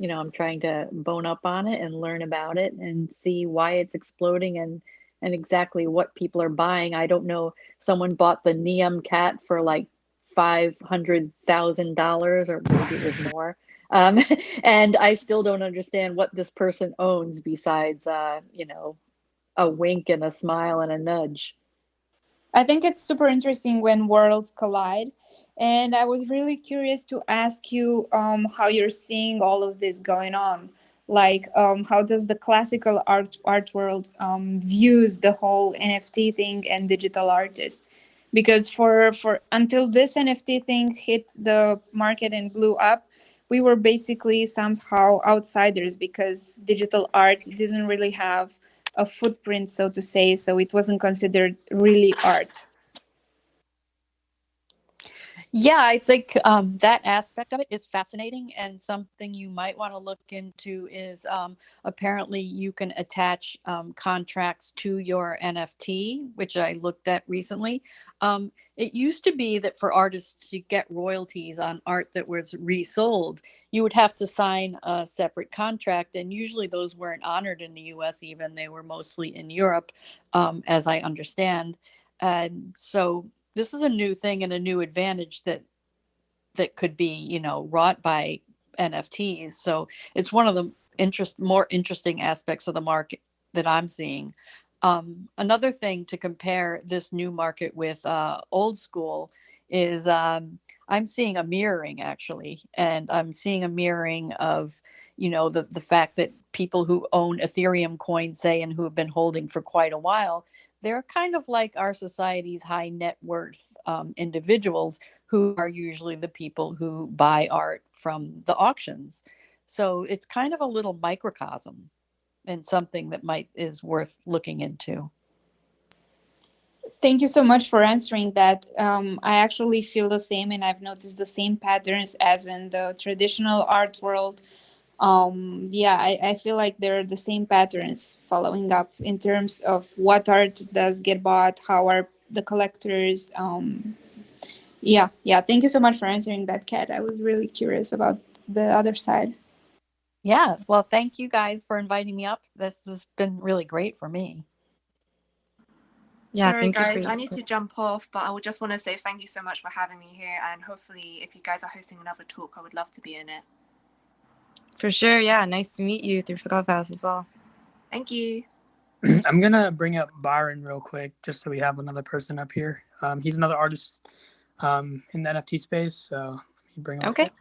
I'm trying to bone up on it and learn about it and see why it's exploding and exactly what people are buying. I don't know. Someone bought the Neum cat for like $500,000, or maybe it was more. And I still don't understand what this person owns besides, a wink and a smile and a nudge. I think it's super interesting when worlds collide. And I was really curious to ask you how you're seeing all of this going on. Like, how does the classical art world views the whole NFT thing and digital artists? Because for until this NFT thing hit the market and blew up, we were basically somehow outsiders because digital art didn't really have a footprint, so to say, so it wasn't considered really art. Yeah, I think that aspect of it is fascinating, and something you might want to look into is apparently you can attach contracts to your NFT, which I looked at recently. It used to be that for artists to get royalties on art that was resold, you would have to sign a separate contract, and usually those weren't honored in the US even. They were mostly in Europe, as I understand. And so this is a new thing and a new advantage that could be, wrought by NFTs. So it's one of the more interesting aspects of the market that I'm seeing. Another thing to compare this new market with old school is I'm seeing a mirroring actually, and I'm seeing a mirroring of the fact that people who own Ethereum coins, say, and who have been holding for quite a while, they're kind of like our society's high net worth individuals who are usually the people who buy art from the auctions. So it's kind of a little microcosm and something that might is worth looking into. Thank you so much for answering that. I actually feel the same, and I've noticed the same patterns as in the traditional art world. Yeah, I feel like there are the same patterns following up in terms of what art does get bought, how are the collectors. Yeah. Thank you so much for answering that, Kat. I was really curious about the other side. Yeah, well, thank you guys for inviting me up. This has been really great for me. Yeah, Sorry, thank you for guys, I your need to jump off, but I would just want to say thank you so much for having me here. And hopefully, if you guys are hosting another talk, I would love to be in it. For sure. Yeah, nice to meet you through Clubhouse as well. Thank you. I'm gonna bring up Byron real quick, just so we have another person up here. He's another artist in the NFT space, so let me bring him Okay. up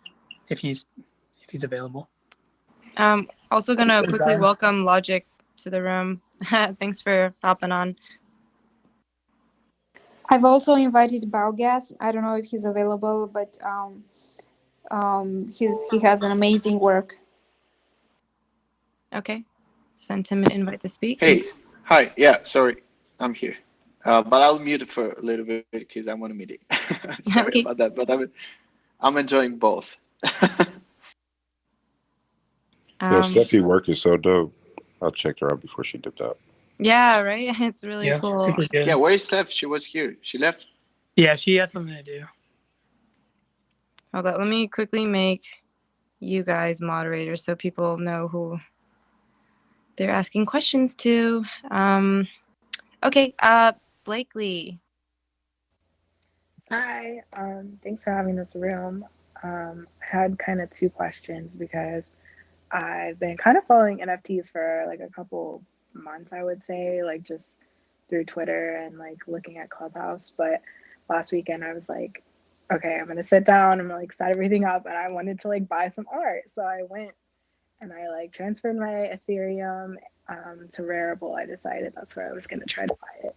if he's available. Also gonna Thanks, quickly Byron. welcome Logic to the room. Thanks for hopping on. I've also invited Baugas. I don't know if he's available, but he has an amazing work. Okay. Send him an invite to speak. Hey, hi. Yeah, sorry, I'm here. But I'll mute it for a little bit because I'm on a meeting. Sorry Okay. about that, but I'm enjoying both. Yo, Steffi work is so dope. I checked her out before she dipped out. Yeah, right? It's really cool. Super good. Yeah, where is Steph? She was here. She left. Yeah, she has something to do. Hold on. Let me quickly make you guys moderators so people know who they're asking questions to. Okay, Blakely. Hi, thanks for having this room. I had kind of two questions because I've been kind of following NFTs for like a couple months, I would say, like just through Twitter and like looking at Clubhouse. But last weekend I was like, okay, I'm gonna sit down, I'm gonna like set everything up, and I wanted to like buy some art. So I went and I like transferred my Ethereum to Rarible. I decided that's where I was gonna try to buy it.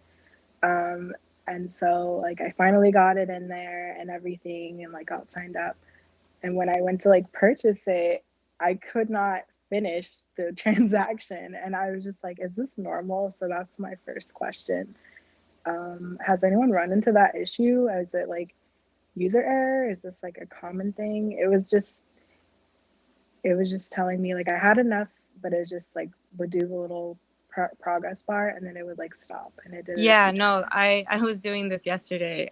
And so like I finally got it in there and everything and like got signed up. And when I went to like purchase it, I could not finish the transaction. And I was just like, is this normal? So that's my first question. Has anyone run into that issue? Is it like user error? Is this like a common thing? It was just telling me like I had enough, but it just like would do the little progress bar and then it would like stop, and it did it. Yeah, no, I was doing this yesterday.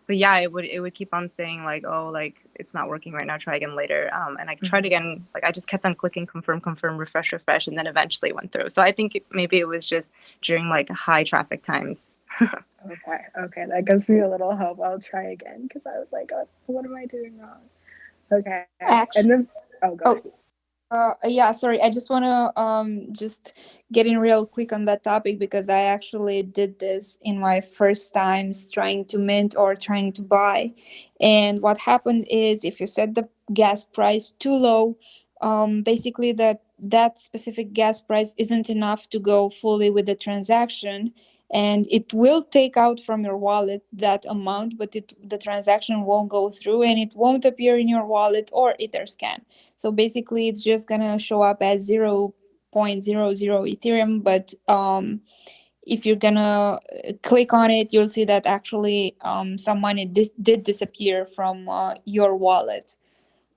But yeah, it would keep on saying like, oh, like it's not working right now, try again later. And I tried again, like I just kept on clicking confirm, refresh, and then eventually it went through. So I think maybe it was just during like high traffic times. Okay, that gives me a little hope. I'll try again because I was like, oh, what am I doing wrong? Okay, Actually, and then go ahead. Yeah, sorry. I just want to just get in real quick on that topic because I actually did this in my first times trying to mint or trying to buy. And what happened is if you set the gas price too low, basically that specific gas price isn't enough to go fully with the transaction, and it will take out from your wallet that amount, but the transaction won't go through and it won't appear in your wallet or Etherscan. So basically, it's just gonna show up as 0.00 Ethereum. But if you're gonna click on it, you'll see that actually some money did disappear from your wallet.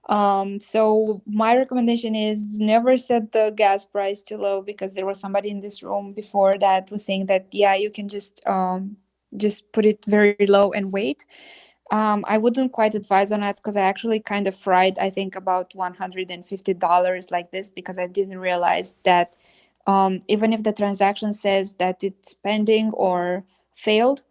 So my recommendation is never set the gas price too low, because there was somebody in this room before that was saying that yeah, you can just put it very low and wait. I wouldn't quite advise on that because I actually kind of fried, I think, about $150 like this because I didn't realize that even if the transaction says that it's pending or failed,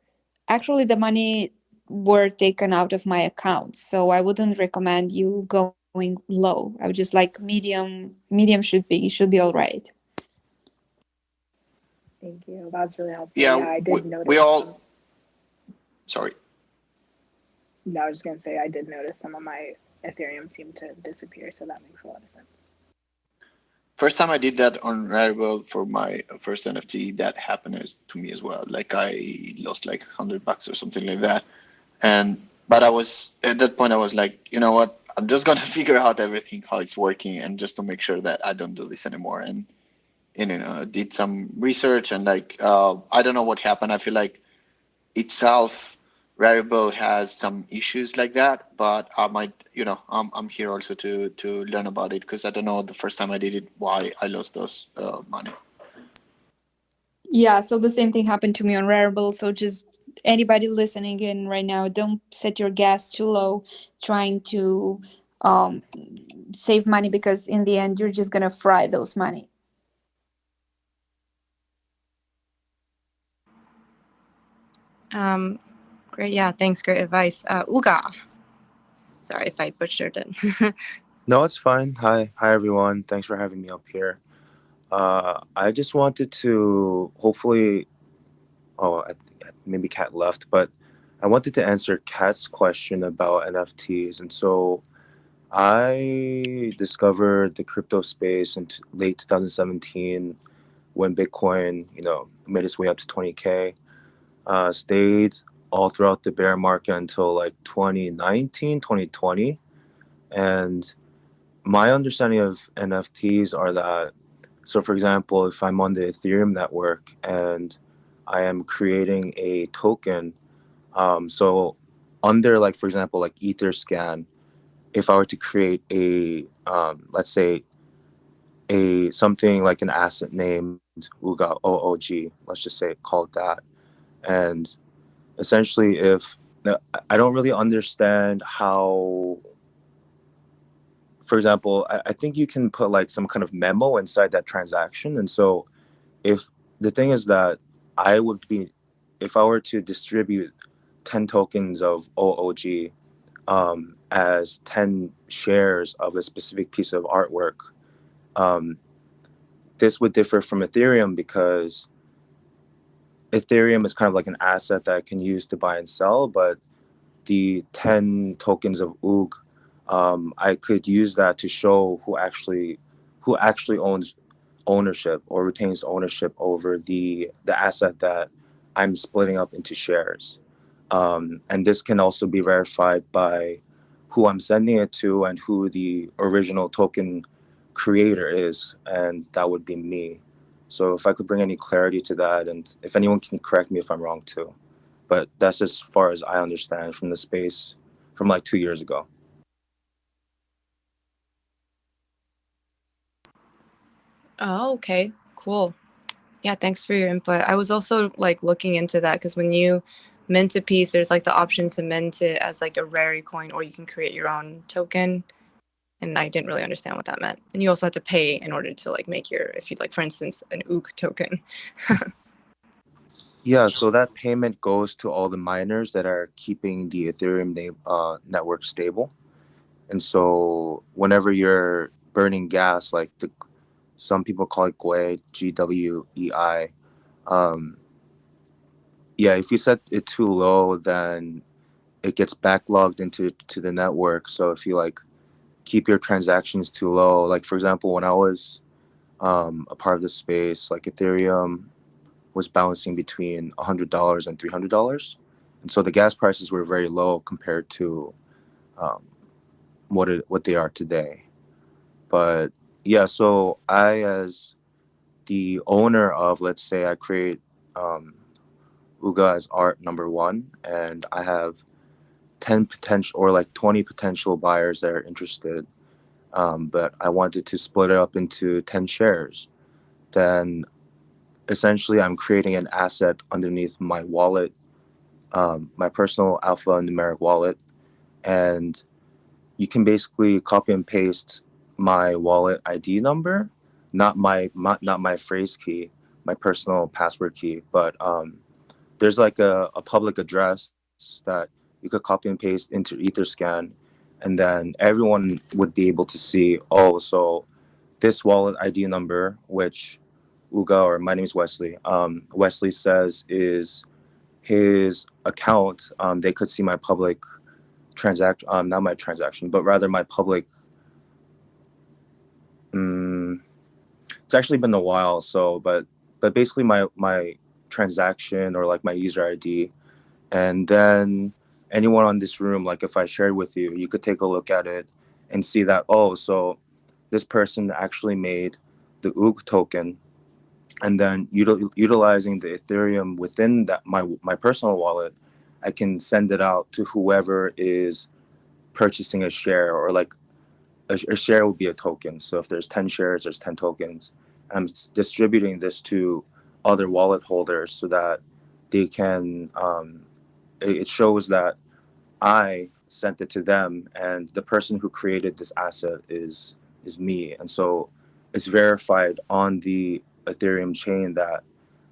actually the money were taken out of my account. So I wouldn't recommend you going low. I would just like medium should be all right. Thank you. That's really helpful. Yeah, I did notice. we all. Sorry. No, I was just gonna say I did notice some of my Ethereum seemed to disappear, so that makes a lot of sense. First time I did that on Rarible for my first NFT, that happened to me as well. Like I lost like $100 or something like that. And but I was at that point, I was like, you know what? I'm just gonna figure out everything how it's working, and just to make sure that I don't do this anymore. And did some research, and like I don't know what happened. I feel like itself variable has some issues like that, but I might, I'm here also to learn about it, because I don't know the first time I did it why I lost those money. Yeah, so the same thing happened to me on Rarible. So just anybody listening in right now, don't set your gas too low trying to um, save money, because in the end, you're just going to fry those money. Great. Yeah. Thanks. Great advice. Uga. Sorry if I butchered it. No, it's fine. Hi everyone. Thanks for having me up here. I just wanted to hopefully. Oh, maybe Kat left, but I wanted to answer Kat's question about NFTs, and so I discovered the crypto space in late 2017 when Bitcoin, made its way up to 20K. Stayed all throughout the bear market until like 2019, 2020, and my understanding of NFTs are that, so for example, if I'm on the Ethereum network and I am creating a token, so under like, for example, like Etherscan, if I were to create a, let's say a something like an asset named Uga OOG, let's just say call it that. And essentially if, I don't really understand how, for example, I think you can put like some kind of memo inside that transaction. And so if the thing is that I would be, if I were to distribute 10 tokens of OOG as 10 shares of a specific piece of artwork, um, this would differ from Ethereum because Ethereum is kind of like an asset that I can use to buy and sell, but the 10 tokens of OOG, I could use that to show who actually owns ownership or retains ownership over the asset that I'm splitting up into shares. And this can also be verified by who I'm sending it to and who the original token creator is, and that would be me. So if I could bring any clarity to that, and if anyone can correct me if I'm wrong too. But that's as far as I understand from the space from like 2 years ago. Oh, okay. Cool. Yeah, thanks for your input. I was also like looking into that because when you mint a piece, there's like the option to mint it as like a rare coin, or you can create your own token. And I didn't really understand what that meant. And you also have to pay in order to like make your, if you'd like, for instance, an OOG token. Yeah, so that payment goes to all the miners that are keeping the Ethereum network stable. And so whenever you're burning gas, like some people call it GWEI, GWEI. Yeah, if you set it too low, then it gets backlogged to the network. So if you like keep your transactions too low, like for example, when I was a part of the space, like Ethereum was bouncing between $100 and $300, and so the gas prices were very low compared to um, what they are today. But yeah, so I, as the owner of, let's say I create um, Uga as art number one, and I have 10 potential or like 20 potential buyers that are interested, but I wanted to split it up into 10 shares, then essentially I'm creating an asset underneath my wallet, my personal alphanumeric wallet, and you can basically copy and paste my wallet ID number, not my phrase key, my personal password key, but there's like a public address that you could copy and paste into Etherscan, and then everyone would be able to see, oh, so this wallet ID number, which Uga, or my name is Wesley, Wesley says is his account. They could see my public transaction, not my transaction, but rather my public. Um, it's actually been a while, so but basically my transaction or like my user ID, and then anyone on this room, like if I shared with you, you could take a look at it and see that, oh, so this person actually made the OOG token, and then utilizing the Ethereum within that my personal wallet, I can send it out to whoever is purchasing a share, or like a share would be a token. So if there's 10 shares, there's 10 tokens. I'm distributing this to other wallet holders so that they can, it shows that I sent it to them, and the person who created this asset is me. And so it's verified on the Ethereum chain that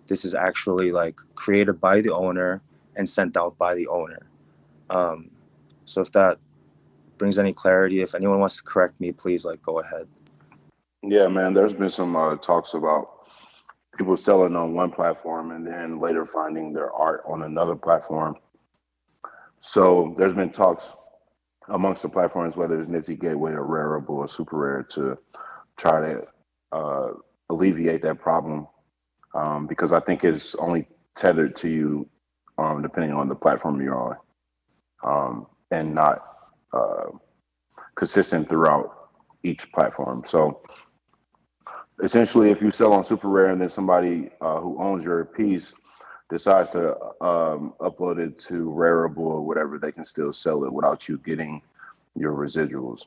this is actually like created by the owner and sent out by the owner. So if that brings any clarity, if anyone wants to correct me, please like go ahead. Yeah, man, there's been some talks about people selling on one platform and then later finding their art on another platform. So there's been talks amongst the platforms, whether it's Nifty Gateway or Rarible or Super Rare, to try to alleviate that problem, because I think it's only tethered to you depending on the platform you're on, and not consistent throughout each platform. So essentially, if you sell on Super Rare and then somebody who owns your piece decides to upload it to Rarible or whatever, they can still sell it without you getting your residuals.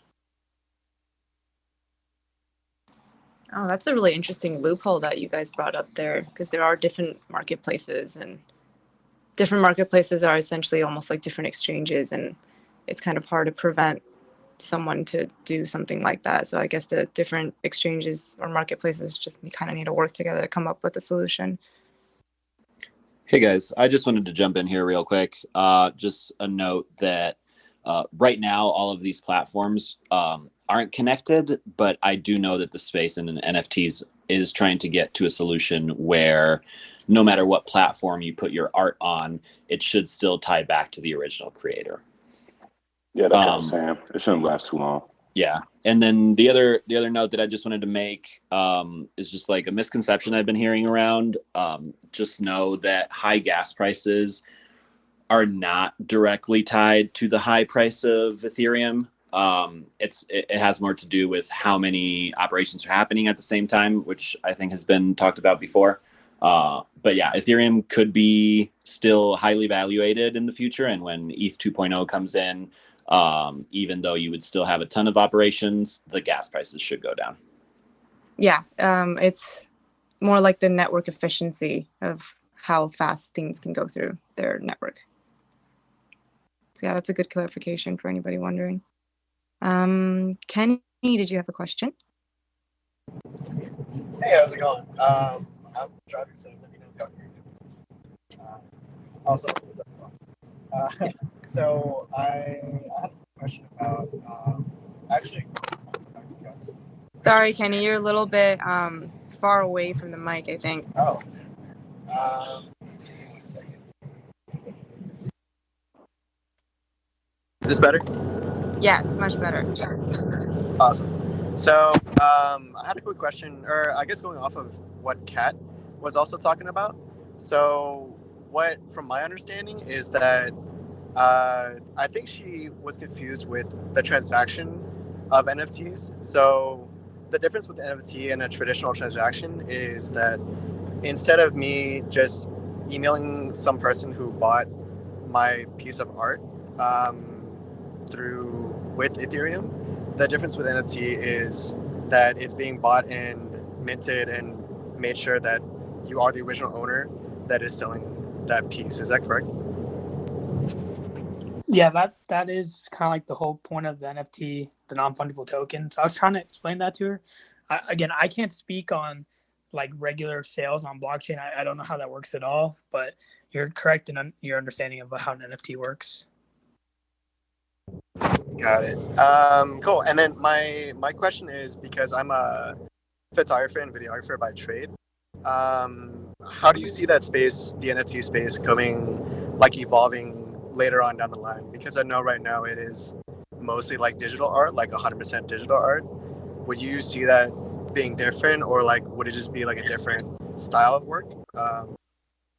Oh, that's a really interesting loophole that you guys brought up there, because there are different marketplaces, and different marketplaces are essentially almost like different exchanges, and it's kind of hard to prevent someone to do something like that. So I guess the different exchanges or marketplaces just kind of need to work together to come up with a solution. Hey guys, I just wanted to jump in here real quick. Just a note that right now all of these platforms aren't connected, but I do know that the space in NFTs is trying to get to a solution where no matter what platform you put your art on, it should still tie back to the original creator. Yeah, that's what I'm saying. It shouldn't last too long. Yeah, and then the other note that I just wanted to make is just like a misconception I've been hearing around. Just know that high gas prices are not directly tied to the high price of Ethereum. It has more to do with how many operations are happening at the same time, which I think has been talked about before. But yeah, Ethereum could be still highly evaluated in the future, and when ETH 2.0 comes in, even though you would still have a ton of operations, the gas prices should go down. Yeah, it's more like the network efficiency of how fast things can go through their network. So yeah, that's a good clarification for anybody wondering. Kenny, did you have a question? Hey, how's it going? I'm driving, so let me know if y'all can hear me. Also, so I had a question about actually. Sorry, Kenny, you're a little bit far away from the mic, I think. Oh. Give me 1 second. Is this better? Yes, much better. Awesome. So I had a quick question, or I guess going off of what Kat was also talking about. So what, from my understanding, is that I think she was confused with the transaction of NFTs. So the difference with NFT and a traditional transaction is that instead of me just emailing some person who bought my piece of art with Ethereum, the difference with NFT is that it's being bought and minted and made sure that you are the original owner that is selling that piece. Is that correct? Yeah, that is kind of like the whole point of the NFT, the non-fungible token. So I was trying to explain that to her. I can't speak on like regular sales on blockchain. I don't know how that works at all, but you're correct in your understanding of how an NFT works. Got it. Cool. And then my question is, because I'm a photographer and videographer by trade, how do you see that space, the NFT space, evolving later on down the line? Because I know right now it is mostly like digital art, like 100% digital art. Would you see that being different, or like would it just be like a different style of work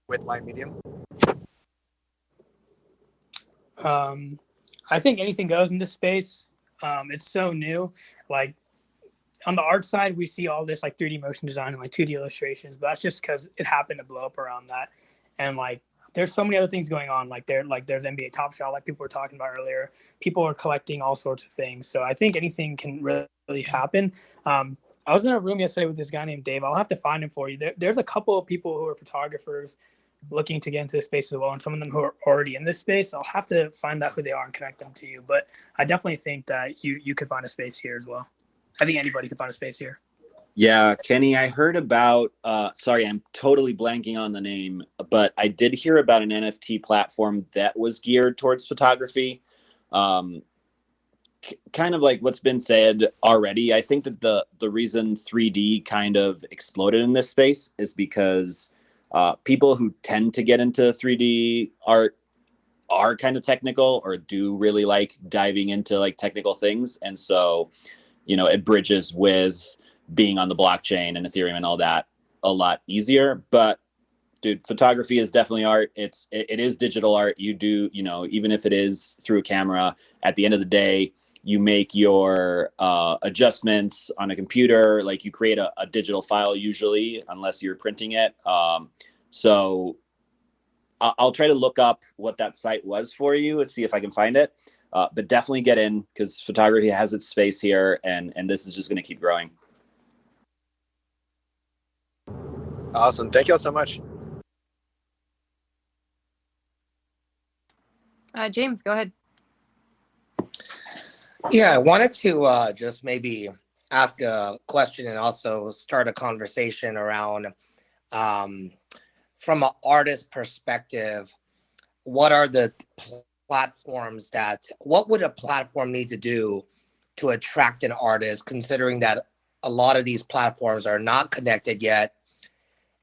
with my medium? I think anything goes in this space. It's so new. Like on the art side, we see all this like 3D motion design and like 2D illustrations, but that's just because it happened to blow up around that. And like there's so many other things going on. There's NBA Top Shot, like people were talking about earlier. People are collecting all sorts of things. So I think anything can really happen. I was in a room yesterday with this guy named Dave. I'll have to find him for you. There's a couple of people who are photographers looking to get into the space as well, and some of them who are already in this space. I'll have to find out who they are and connect them to you. But I definitely think that you could find a space here as well. I think anybody could find a space here. Yeah, Kenny, I heard about, sorry, I'm totally blanking on the name, but I did hear about an NFT platform that was geared towards photography. Kind of like what's been said already. I think that the reason 3D kind of exploded in this space is because people who tend to get into 3D art are kind of technical or do really like diving into like technical things. And so, it bridges with being on the blockchain and Ethereum and all that a lot easier. But dude, photography is definitely art. It is digital art. You do, even if it is through a camera, at the end of the day, you make your adjustments on a computer. Like you create a digital file usually, unless you're printing it. So I'll try to look up what that site was for you and see if I can find it. But definitely get in because photography has its space here, and this is just going to keep growing. Awesome. Thank you all so much. James, go ahead. Yeah, I wanted to just maybe ask a question and also start a conversation around, from an artist perspective, what are the platforms what would a platform need to do to attract an artist, considering that a lot of these platforms are not connected yet?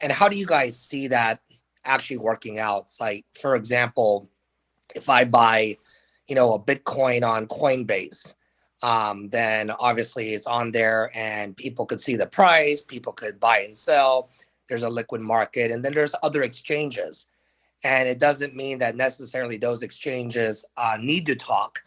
And how do you guys see that actually working out? It's like, for example, if I buy, a Bitcoin on Coinbase, then obviously it's on there and people could see the price, people could buy and sell. There's a liquid market, and then there's other exchanges. And it doesn't mean that necessarily those exchanges need to talk.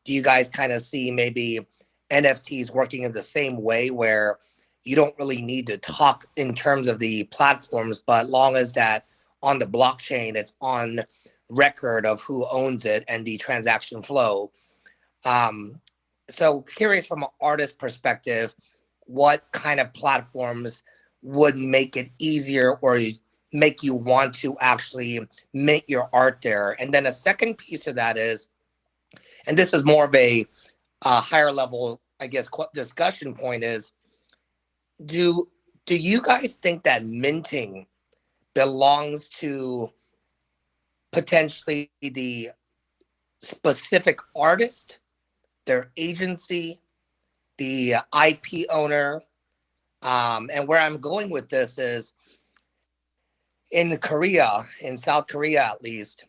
Do you guys kind of see maybe NFTs working in the same way where you don't really need to talk in terms of the platforms, but long as that on the blockchain, it's on record of who owns it and the transaction flow? So curious from an artist perspective, what kind of platforms would make it easier or make you want to actually make your art there? And then a second piece of that is, and this is more of a higher level, I guess, discussion point is, do you guys think that minting belongs to potentially the specific artist, their agency, the IP owner? And where I'm going with this is, in Korea, in South Korea at least,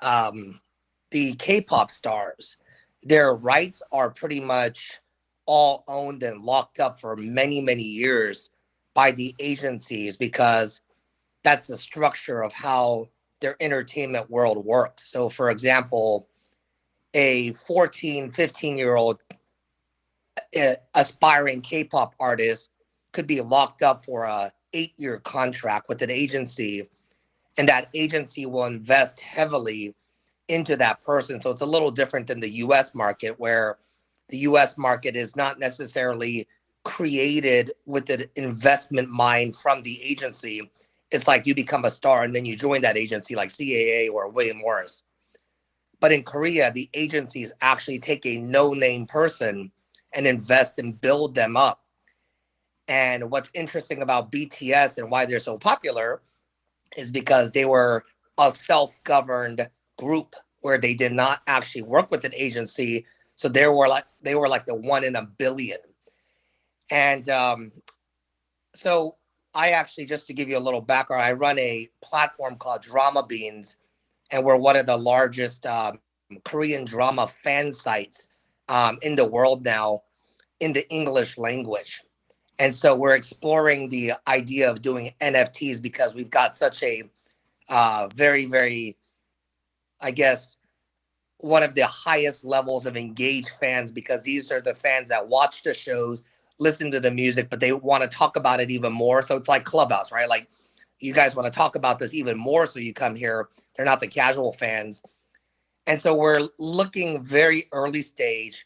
the K-pop stars, their rights are pretty much all owned and locked up for many, many years by the agencies, because that's the structure of how their entertainment world works. So for example, a 14, 15-year-old aspiring K-pop artist could be locked up for a 8-year contract with an agency, and that agency will invest heavily into that person. So it's a little different than the US market, where the US market is not necessarily created with an investment mind from the agency. It's like you become a star and then you join that agency like CAA or William Morris. But in Korea, the agencies actually take a no-name person and invest and build them up. And what's interesting about BTS and why they're so popular is because they were a self-governed group where they did not actually work with an agency. So they were like the 1 in a billion. And so I actually, just to give you a little background, I run a platform called Drama Beans, and we're one of the largest Korean drama fan sites in the world now in the English language. And so we're exploring the idea of doing NFTs because we've got such a very, very, I guess, one of the highest levels of engaged fans, because these are the fans that watch the shows, listen to the music, but they want to talk about it even more. So it's like Clubhouse, right? Like, you guys want to talk about this even more, so you come here. They're not the casual fans. And so we're looking very early stage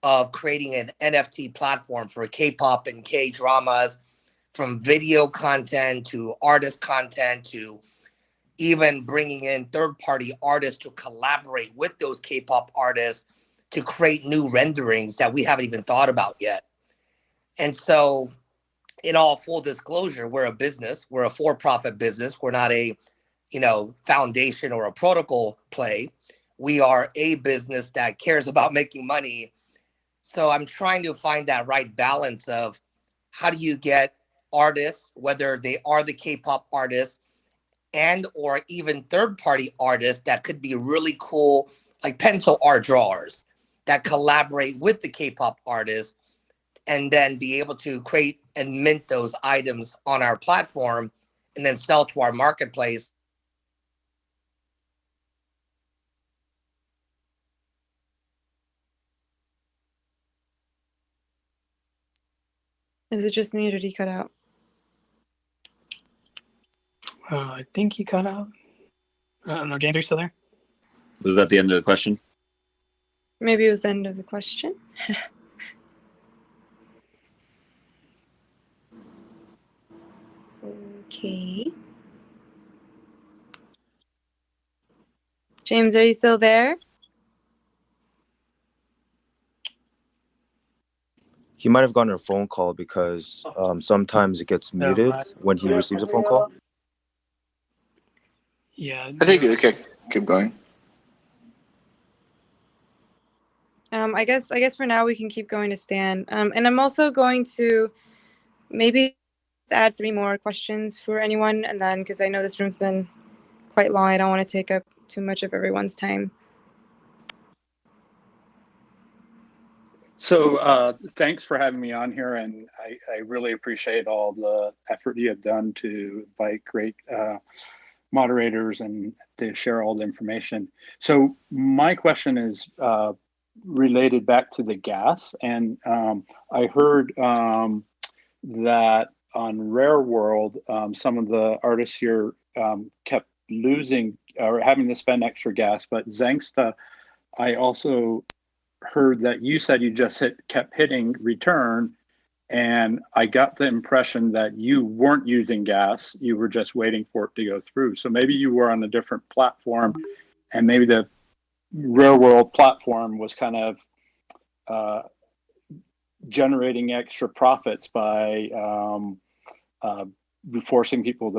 of creating an NFT platform for K-pop and K-dramas, from video content to artist content to even bringing in third-party artists to collaborate with those K-pop artists to create new renderings that we haven't even thought about yet. And so, in all full disclosure, we're a business. We're a for-profit business. We're not a, foundation or a protocol play. We are a business that cares about making money. So I'm trying to find that right balance of how do you get artists, whether they are the K-pop artists and or even third-party artists that could be really cool, like pencil art drawers that collaborate with the K-pop artists, and then be able to create and mint those items on our platform and then sell to our marketplace. Is it just me or did he cut out? I think he cut out. No, James, are you still there? Was that the end of the question? Maybe it was the end of the question. Okay. James, are you still there? He might have gotten a phone call because sometimes it gets muted when he receives a phone call. Yeah. I think you can keep going. I guess for now we can keep going to Stan. And I'm also going to maybe add 3 more questions for anyone, and then because I know this room's been quite long, I don't want to take up too much of everyone's time. So thanks for having me on here, and I really appreciate all the effort you have done to invite great moderators and to share all the information. So my question is related back to the gas, and I heard that on Rare World, some of the artists here kept losing or having to spend extra gas, but Zangsta, I also heard that you said you just kept hitting return, and I got the impression that you weren't using gas, you were just waiting for it to go through. So maybe you were on a different platform, and maybe the Rare World platform was kind of generating extra profits by forcing people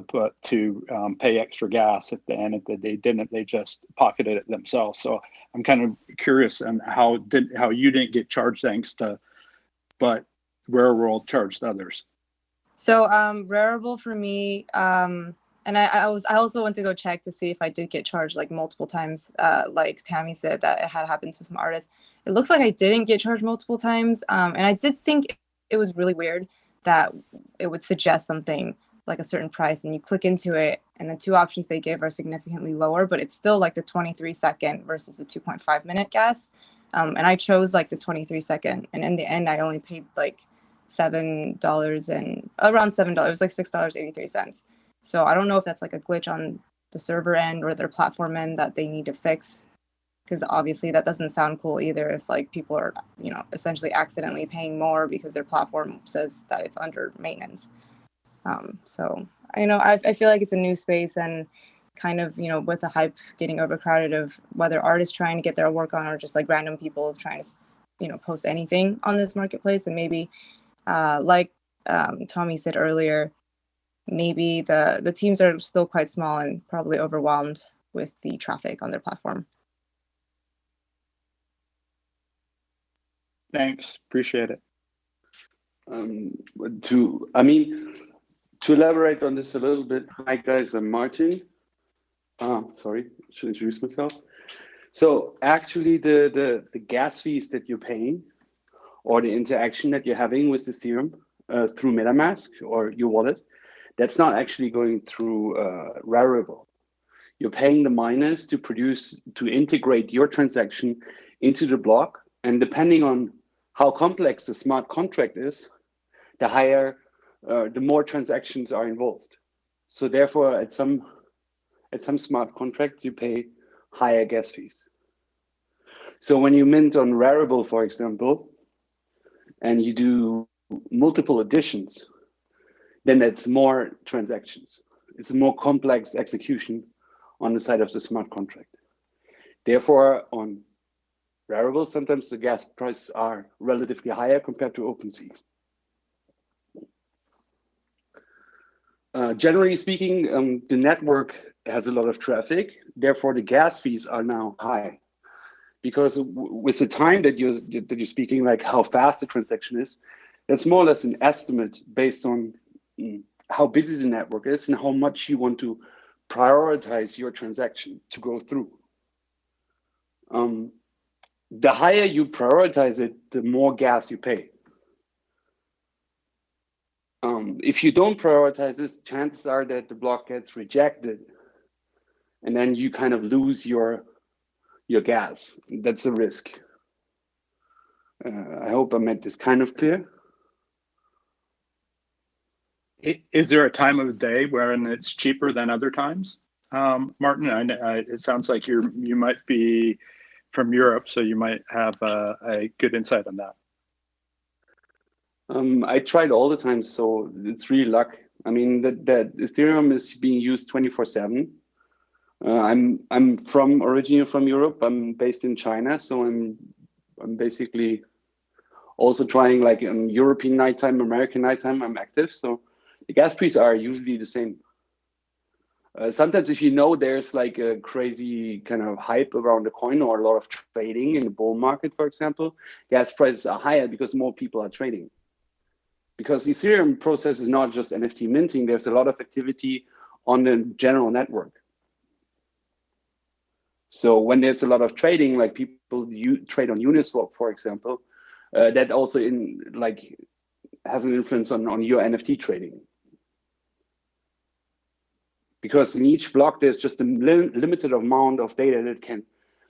to pay extra gas at the end. If they didn't, they just pocketed it themselves. So I'm kind of curious on how you didn't get charged thanks to, but Rare World charged others. So Rarible for me, and I also went to go check to see if I did get charged like multiple times. Like Tammy said that it had happened to some artists. It looks like I didn't get charged multiple times, and I did think it was really weird that it would suggest something like a certain price, and you click into it, and the 2 options they give are significantly lower, but it's still like the 23-second versus the 2.5-minute gas. And I chose like the 23-second, and in the end, I only paid like $7 and around $7. It was like $6.83. So I don't know if that's like a glitch on the server end or their platform end that they need to fix, because obviously that doesn't sound cool either if like people are essentially accidentally paying more because their platform says that it's under maintenance. So I feel like it's a new space, and kind of with the hype getting overcrowded of whether artists trying to get their work on or just like random people trying to post anything on this marketplace, and maybe like Tommy said earlier, maybe the teams are still quite small and probably overwhelmed with the traffic on their platform. Thanks, appreciate it. To elaborate on this a little bit, hi guys, I'm Martin. Sorry, I should introduce myself. So actually the gas fees that you're paying or the interaction that you're having with the Ethereum through MetaMask or your wallet, that's not actually going through Rarible. you're paying the miners to integrate your transaction into the block. And depending on how complex the smart contract is, the more transactions are involved. So therefore, at some smart contracts, you pay higher gas fees. So when you mint on Rarible, for example, and you do multiple additions, then it's more transactions. It's a more complex execution on the side of the smart contract. Therefore, on Rarible, sometimes the gas prices are relatively higher compared to OpenSea. Generally speaking, the network has a lot of traffic. Therefore, the gas fees are now high. Because with the time that you're speaking, like how fast the transaction is, that's more or less an estimate based on how busy the network is and how much you want to prioritize your transaction to go through. The higher you prioritize it, the more gas you pay. If you don't prioritize this, chances are that the block gets rejected, and then you kind of lose your gas. That's a risk. I hope I made this kind of clear. Is there a time of day wherein it's cheaper than other times? Martin, it sounds like you might be from Europe, so you might have a good insight on that. I tried all the time, so it's really luck. I mean, that Ethereum is being used 24/7. I'm originally from Europe. I'm based in China, so I'm basically also trying, like, on European nighttime, American nighttime. I'm active, so the gas prices are usually the same. Sometimes, if you know there's like a crazy kind of hype around the coin or a lot of trading in the bull market, for example, gas prices are higher because more people are trading. Because the Ethereum process is not just NFT minting, there's a lot of activity on the general network. So when there's a lot of trading, like people trade on Uniswap, for example, that also has an influence on your NFT trading. Because in each block, there's just a limited amount of data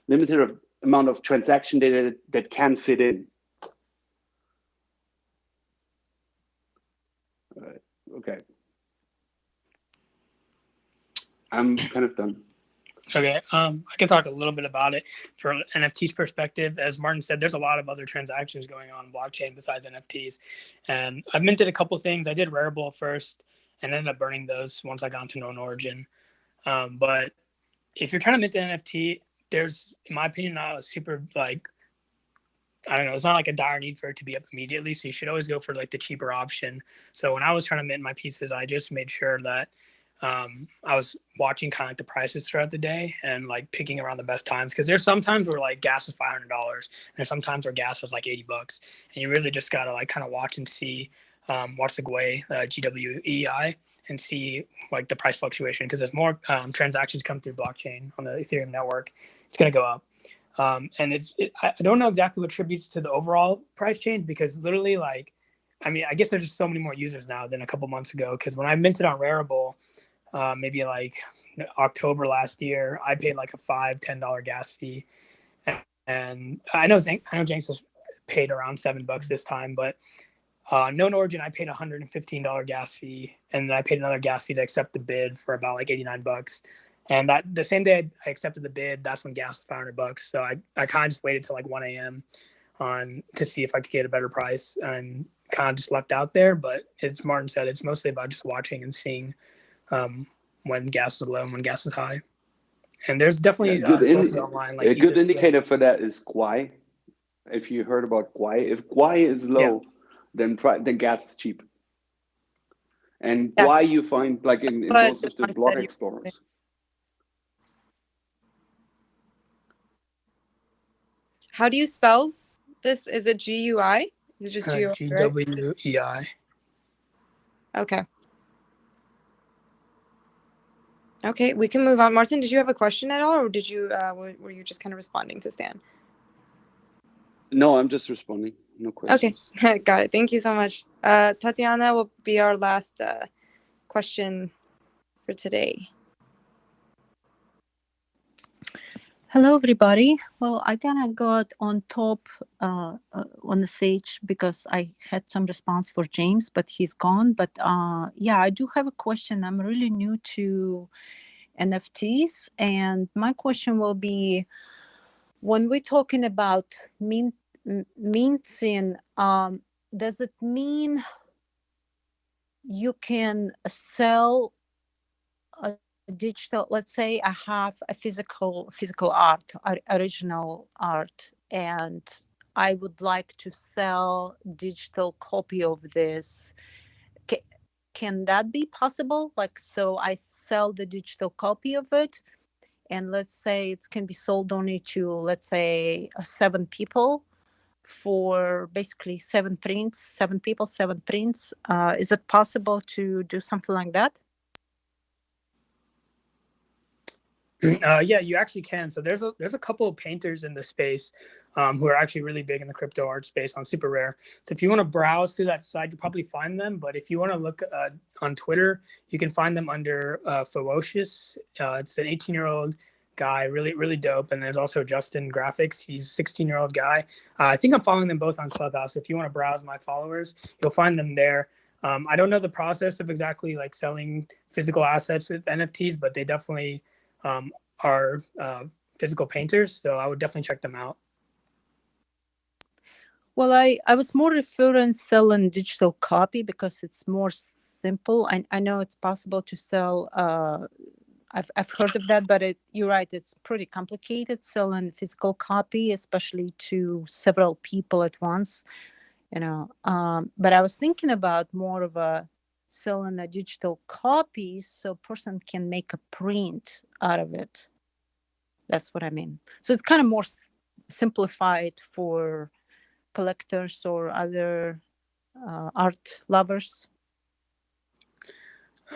limited amount of transaction data that can fit in. Okay. I'm kind of done. Okay, I can talk a little bit about it from NFT's perspective. As Martin said, there's a lot of other transactions going on blockchain besides NFTs. And I've minted a couple things. I did Rarible first and ended up burning those once I got into known origin. But if you're trying to mint an NFT, there's, in my opinion, not a super, I don't know, it's not like a dire need for it to be up immediately. So you should always go for like the cheaper option. So when I was trying to mint my pieces, I just made sure that I was watching kind of like the prices throughout the day and like picking around the best times. Cause there's sometimes where like gas is $500 and there's sometimes where gas is like $80. And you really just got to like kind of watch and see, watch the GWEI, GWEI, and see like the price fluctuation. Cause as more transactions come through blockchain on the Ethereum network, it's going to go up. And I don't know exactly what attributes to the overall price change because literally I guess there's just so many more users now than a couple months ago. Cause when I minted on Rarible, maybe like October last year, I paid like a $5-10 gas fee, and I know Jenks has paid around $7 this time, but known origin I paid $115 gas fee, and then I paid another gas fee to accept the bid for about like $89, and that the same day I accepted the bid, that's when gas was $500. So I kind of just waited till like 1 a.m. to see if I could get a better price, and kind of just lucked out there. But as Martin said, it's mostly about just watching and seeing when gas is low and when gas is high. And there's definitely sources online. Like a good indicator for that is GWEI. If you heard about GWEI, if GWEI is low, then gas is cheap. And GWEI you find like in most of the block explorers. How do you spell this? Is it GUI? Is it just GUI? GWEI. Okay. Okay, we can move on. Martin, did you have a question at all, or did you were you just kind of responding to Stan? No, I'm just responding. No questions. Okay, got it. Thank you so much. Tatiana will be our last question for today. Hello, everybody. Well, I kind of got on top on the stage because I had some response for James, but he's gone. But yeah, I do have a question. I'm really new to NFTs, and my question will be: when we're talking about minting, does it mean you can sell a digital, let's say I have a physical art, original art, and I would like to sell digital copy of this. Can that be possible? Like, so I sell the digital copy of it, and let's say it can be sold only to, let's say, 7 people for basically 7 prints, 7 people, 7 prints. Is it possible to do something like that? Yeah, you actually can. So there's a couple of painters in the space who are actually really big in the crypto art space on Super Rare. So if you want to browse through that site, you probably find them. But if you want to look on Twitter, you can find them under Ferocious. It's an 18-year-old guy, really dope. And there's also Justin Graphics. He's a 16-year-old guy. I think I'm following them both on Clubhouse. If you want to browse my followers, you'll find them there. I don't know the process of exactly like selling physical assets with NFTs, but they definitely are physical painters, so I would definitely check them out. Well, I was more referring selling digital copy because it's more simple. I know it's possible to sell. I've heard of that, but you're right. It's pretty complicated selling physical copy, especially to several people at once. You know, but I was thinking about more of a selling a digital copy so a person can make a print out of it. That's what I mean. So it's kind of more simplified for collectors or other art lovers.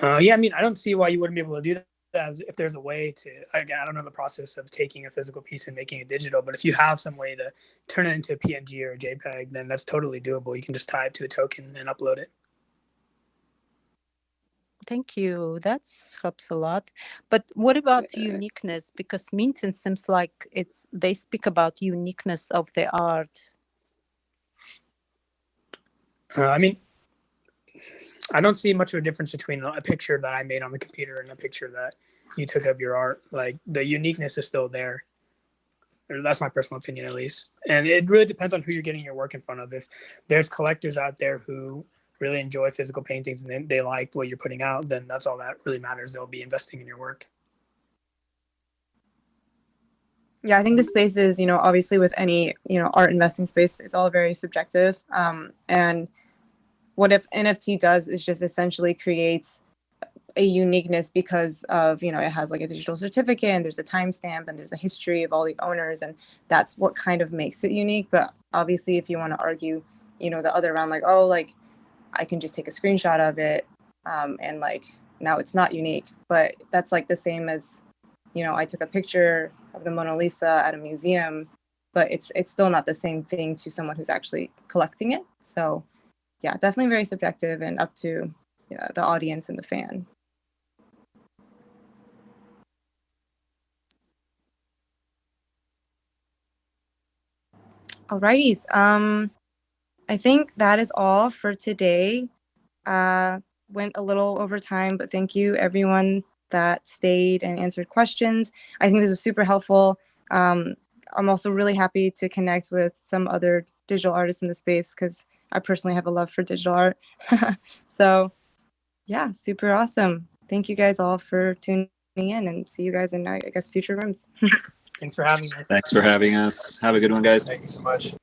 Yeah, I mean, I don't see why you wouldn't be able to do that if there's a way to. Again, I don't know the process of taking a physical piece and making it digital, but if you have some way to turn it into a PNG or a JPEG, then that's totally doable. You can just tie it to a token and upload it. Thank you. That helps a lot. But what about uniqueness? Because minting seems like they speak about uniqueness of the art. I mean, I don't see much of a difference between a picture that I made on the computer and a picture that you took of your art. Like, the uniqueness is still there. That's my personal opinion, at least. And it really depends on who you're getting your work in front of. If there's collectors out there who really enjoy physical paintings and they like what you're putting out, then that's all that really matters. They'll be investing in your work. Yeah, I think the space is, obviously with any, art investing space, it's all very subjective. And what if NFT does is just essentially creates a uniqueness because of, it has like a digital certificate and there's a timestamp and there's a history of all the owners, and that's what kind of makes it unique. But obviously, if you want to argue, the other round, like, oh, like I can just take a screenshot of it, and like now it's not unique. But that's like the same as, I took a picture of the Mona Lisa at a museum, but it's still not the same thing to someone who's actually collecting it. So yeah, definitely very subjective and up to the audience and the fan. Alrighties. I think that is all for today. Went a little over time, but thank you everyone that stayed and answered questions. I think this was super helpful. I'm also really happy to connect with some other digital artists in the space because I personally have a love for digital art. So yeah, super awesome. Thank you guys all for tuning in, and see you guys in, I guess, future rooms. Thanks for having us. Thanks for having us. Have a good one, guys. Thank you so much.